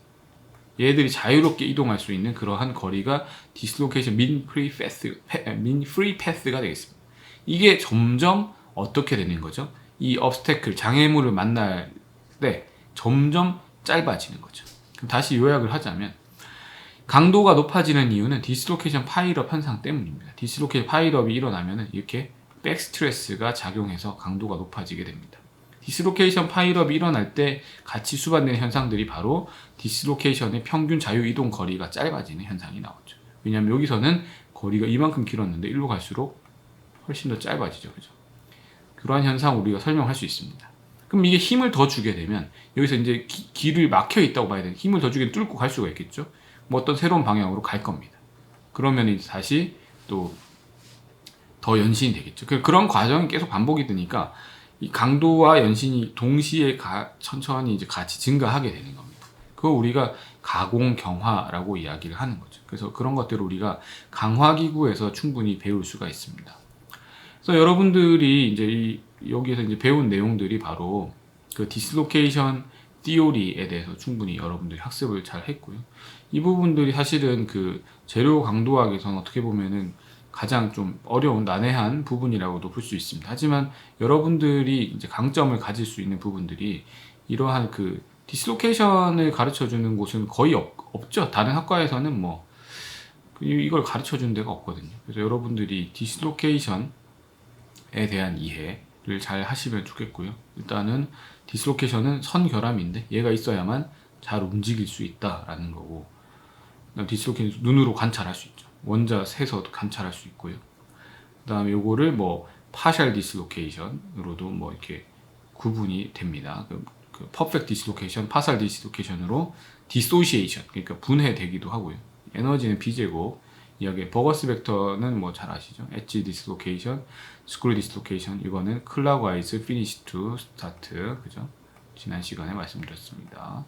얘들이 자유롭게 이동할 수 있는 그러한 거리가 디슬로케이션 mean free path가 되겠습니다. 이게 점점 어떻게 되는 거죠? 이 obstacle, 장애물을 만날 때 점점 짧아지는 거죠. 그럼 다시 요약을 하자면 강도가 높아지는 이유는 디슬로케이션 파일업 현상 때문입니다. 디슬로케이션 파일업이 일어나면 이렇게 백스트레스가 작용해서 강도가 높아지게 됩니다. 디슬로케이션 파일업이 일어날 때 같이 수반되는 현상들이 바로 디슬로케이션의 평균 자유 이동 거리가 짧아지는 현상이 나오죠. 왜냐하면 여기서는 거리가 이만큼 길었는데 일로 갈수록 훨씬 더 짧아지죠. 그죠? 그러한 현상 우리가 설명할 수 있습니다. 그럼 이게 힘을 더 주게 되면 여기서 이제 길을 막혀 있다고 봐야 되는 힘을 더 주게 뚫고 갈 수가 있겠죠. 뭐 어떤 새로운 방향으로 갈 겁니다. 그러면 이제 다시 또 더 연신이 되겠죠. 그런 과정이 계속 반복이 되니까 이 강도와 연신이 동시에 천천히 이제 같이 증가하게 되는 겁니다. 그거 우리가 가공 경화라고 이야기를 하는 거죠. 그래서 그런 것들을 우리가 강화기구에서 충분히 배울 수가 있습니다. 그래서 여러분들이 이제 여기에서 이제 배운 내용들이 바로 그 디슬로케이션 티오리에 대해서 충분히 여러분들이 학습을 잘 했고요. 이 부분들이 사실은 그 재료 강도학에서는 어떻게 보면은 가장 좀 어려운 난해한 부분이라고도 볼 수 있습니다. 하지만 여러분들이 이제 강점을 가질 수 있는 부분들이 이러한 그 디스로케이션을 가르쳐 주는 곳은 거의 없죠. 다른 학과에서는 뭐 이걸 가르쳐 주는 데가 없거든요. 그래서 여러분들이 디스로케이션에 대한 이해를 잘 하시면 좋겠고요. 일단은 디스로케이션은 선결함인데 얘가 있어야만 잘 움직일 수 있다라는 거고, 디스로케이션 눈으로 관찰할 수 있죠. 원자 세서도 관찰할 수 있고요. 그 다음에 요거를 뭐 파셜 디스로케이션으로도 뭐 이렇게 구분이 됩니다. 그 퍼펙트 디스로케이션, 파셜 디스로케이션으로 디소시에이션, 그러니까 분해되기도 하고요. 에너지는 B제곱, 이야기 버거스 벡터는 뭐 잘 아시죠? 엣지 디스로케이션, 스크류 디스로케이션, 이거는 클락와이즈, 피니시 투 스타트, 그죠? 지난 시간에 말씀드렸습니다.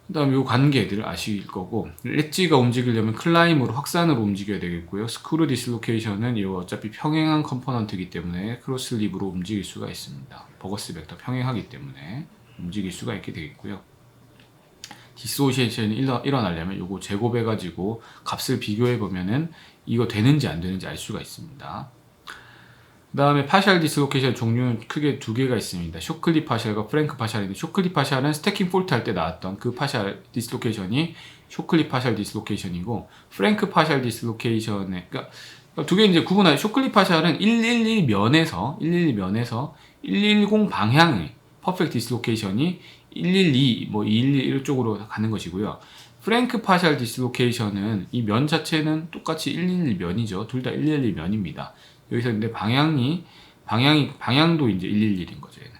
그 다음에 이 관계들을 아실 거고, 엣지가 움직이려면 클라임으로 확산으로 움직여야 되겠고요. 스크류 디스로케이션은 이거 어차피 평행한 컴포넌트이기 때문에 크로스 립으로 움직일 수가 있습니다. 버거스 벡터 평행하기 때문에 움직일 수가 있게 되겠고요. 디소시에이션이 일어나려면 이거 제곱해가지고 값을 비교해보면은 이거 되는지 안 되는지 알 수가 있습니다. 그 다음에 파셜 디스로케이션 종류는 크게 두 개가 있습니다. 쇼클리 파셜과 프랭크 파셜인데, 쇼클리 파셜은 스태킹 폴트 할 때 나왔던 그 파셜 디스로케이션이 쇼클리 파셜 디스로케이션이고, 프랭크 파셜 디스로케이션에, 그러니까 두 개 이제 구분하여, 쇼클리 파셜은 111면에서 110 방향의 퍼펙트 디스로케이션이 112, 뭐 211 이쪽으로 가는 것이고요. 프랭크 파셜 디스로케이션은 이 면 자체는 똑같이 111면이죠. 둘 다 111면입니다. 여기서 근데 방향도 이제 111인 거죠. 얘는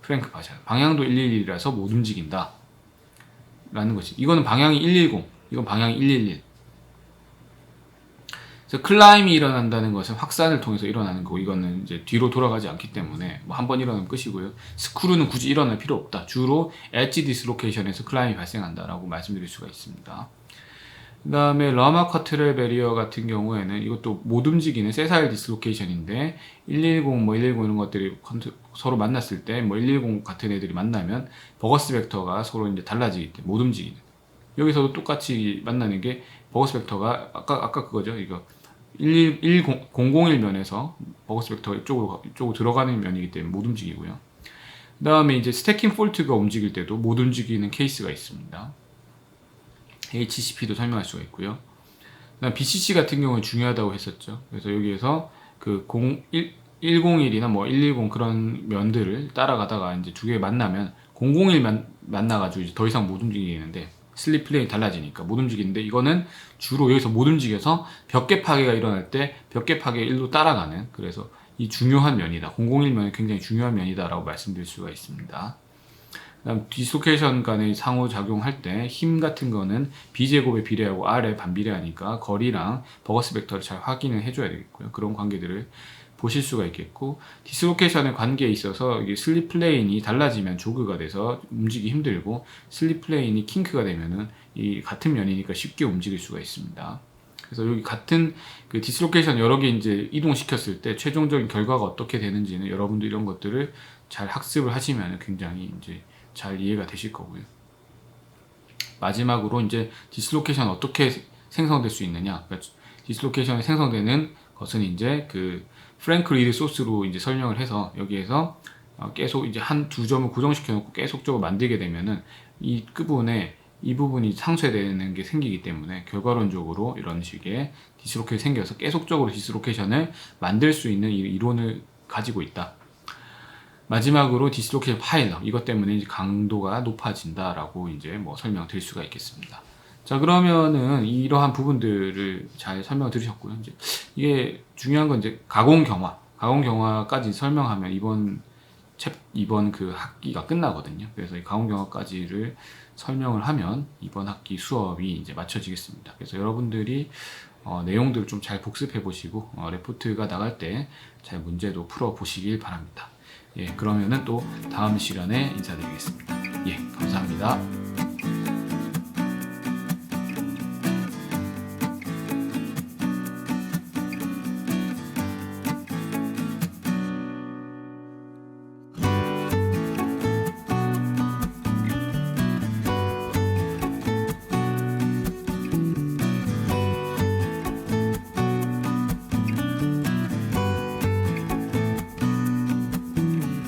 프랭크 파셜 방향도 111이라서 못 움직인다 라는 거지. 이거는 방향이 110, 이건 방향이 111. 그래서 클라임이 일어난다는 것은 확산을 통해서 일어나는 거고, 이거는 이제 뒤로 돌아가지 않기 때문에 뭐 한 번 일어나면 끝이고요. 스크루는 굳이 일어날 필요 없다. 주로 엣지 디스로케이션에서 클라임이 발생한다라고 말씀드릴 수가 있습니다. 그 다음에 러마 커트렐 베리어 같은 경우에는 이것도 못 움직이는 세사일 디스로케이션인데, 110, 뭐 110 이런 것들이 서로 만났을 때, 뭐 110 같은 애들이 만나면 버거스 벡터가 서로 이제 달라지기 때문에 못 움직이는. 여기서도 똑같이 만나는 게 버거스 벡터가 아까 그거죠. 이거 001면에서 버거스 벡터가 이쪽으로 들어가는 면이기 때문에 못 움직이고요. 그 다음에 이제 스태킹 폴트가 움직일 때도 못 움직이는 케이스가 있습니다. HCP도 설명할 수가 있고요. 그다음 BCC 같은 경우는 중요하다고 했었죠. 그래서 여기에서 그 101이나 뭐 110 그런 면들을 따라가다가 이제 두 개 만나면 001만 만나가지고 이제 더 이상 못 움직이는데, 슬립 플레인이 달라지니까 못 움직이는데, 이거는 주로 여기서 못 움직여서 벽계 파괴가 일어날 때 벽계 파괴 1로 따라가는, 그래서 이 중요한 면이다. 001면이 굉장히 중요한 면이다라고 말씀드릴 수가 있습니다. 그다음 디스로케이션 간의 상호작용할 때 힘 같은 거는 B제곱에 비례하고 R에 반비례하니까 거리랑 버거스 벡터를 잘 확인을 해줘야 되겠고요. 그런 관계들을 보실 수가 있겠고, 디스로케이션의 관계에 있어서 이게 슬립 플레인이 달라지면 조그가 돼서 움직이기 힘들고, 슬립 플레인이 킹크가 되면은 이 같은 면이니까 쉽게 움직일 수가 있습니다. 그래서 여기 같은 그 디스로케이션 여러 개 이제 이동시켰을 때 최종적인 결과가 어떻게 되는지는 여러분들 이런 것들을 잘 학습을 하시면 굉장히 이제 잘 이해가 되실 거고요. 마지막으로 이제 디스로케이션 어떻게 생성될 수 있느냐. 그러니까 디스로케이션이 생성되는 것은 이제 그 프랭크 리드 소스로 이제 설명을 해서, 여기에서 계속 이제 두 점을 고정시켜 놓고 계속적으로 만들게 되면은 이 끝부분에 이 부분이 상쇄되는 게 생기기 때문에 결과론적으로 이런 식의 디스로케이션이 생겨서 계속적으로 디스로케이션을 만들 수 있는 이론을 가지고 있다. 마지막으로 디스로케이션 파일러, 이것 때문에 이제 강도가 높아진다라고 이제 뭐 설명드릴 수가 있겠습니다. 자, 그러면은 이러한 부분들을 잘 설명을 드리셨고요. 이제 이게 중요한 건 이제 가공 경화까지 설명하면 이번 그 학기가 끝나거든요. 그래서 이 가공 경화까지를 설명을 하면 이번 학기 수업이 이제 마쳐지겠습니다. 그래서 여러분들이 내용들을 좀 잘 복습해 보시고 레포트가 나갈 때 잘 문제도 풀어 보시길 바랍니다. 예, 그러면은 또 다음 시간에 인사드리겠습니다. 예, 감사합니다.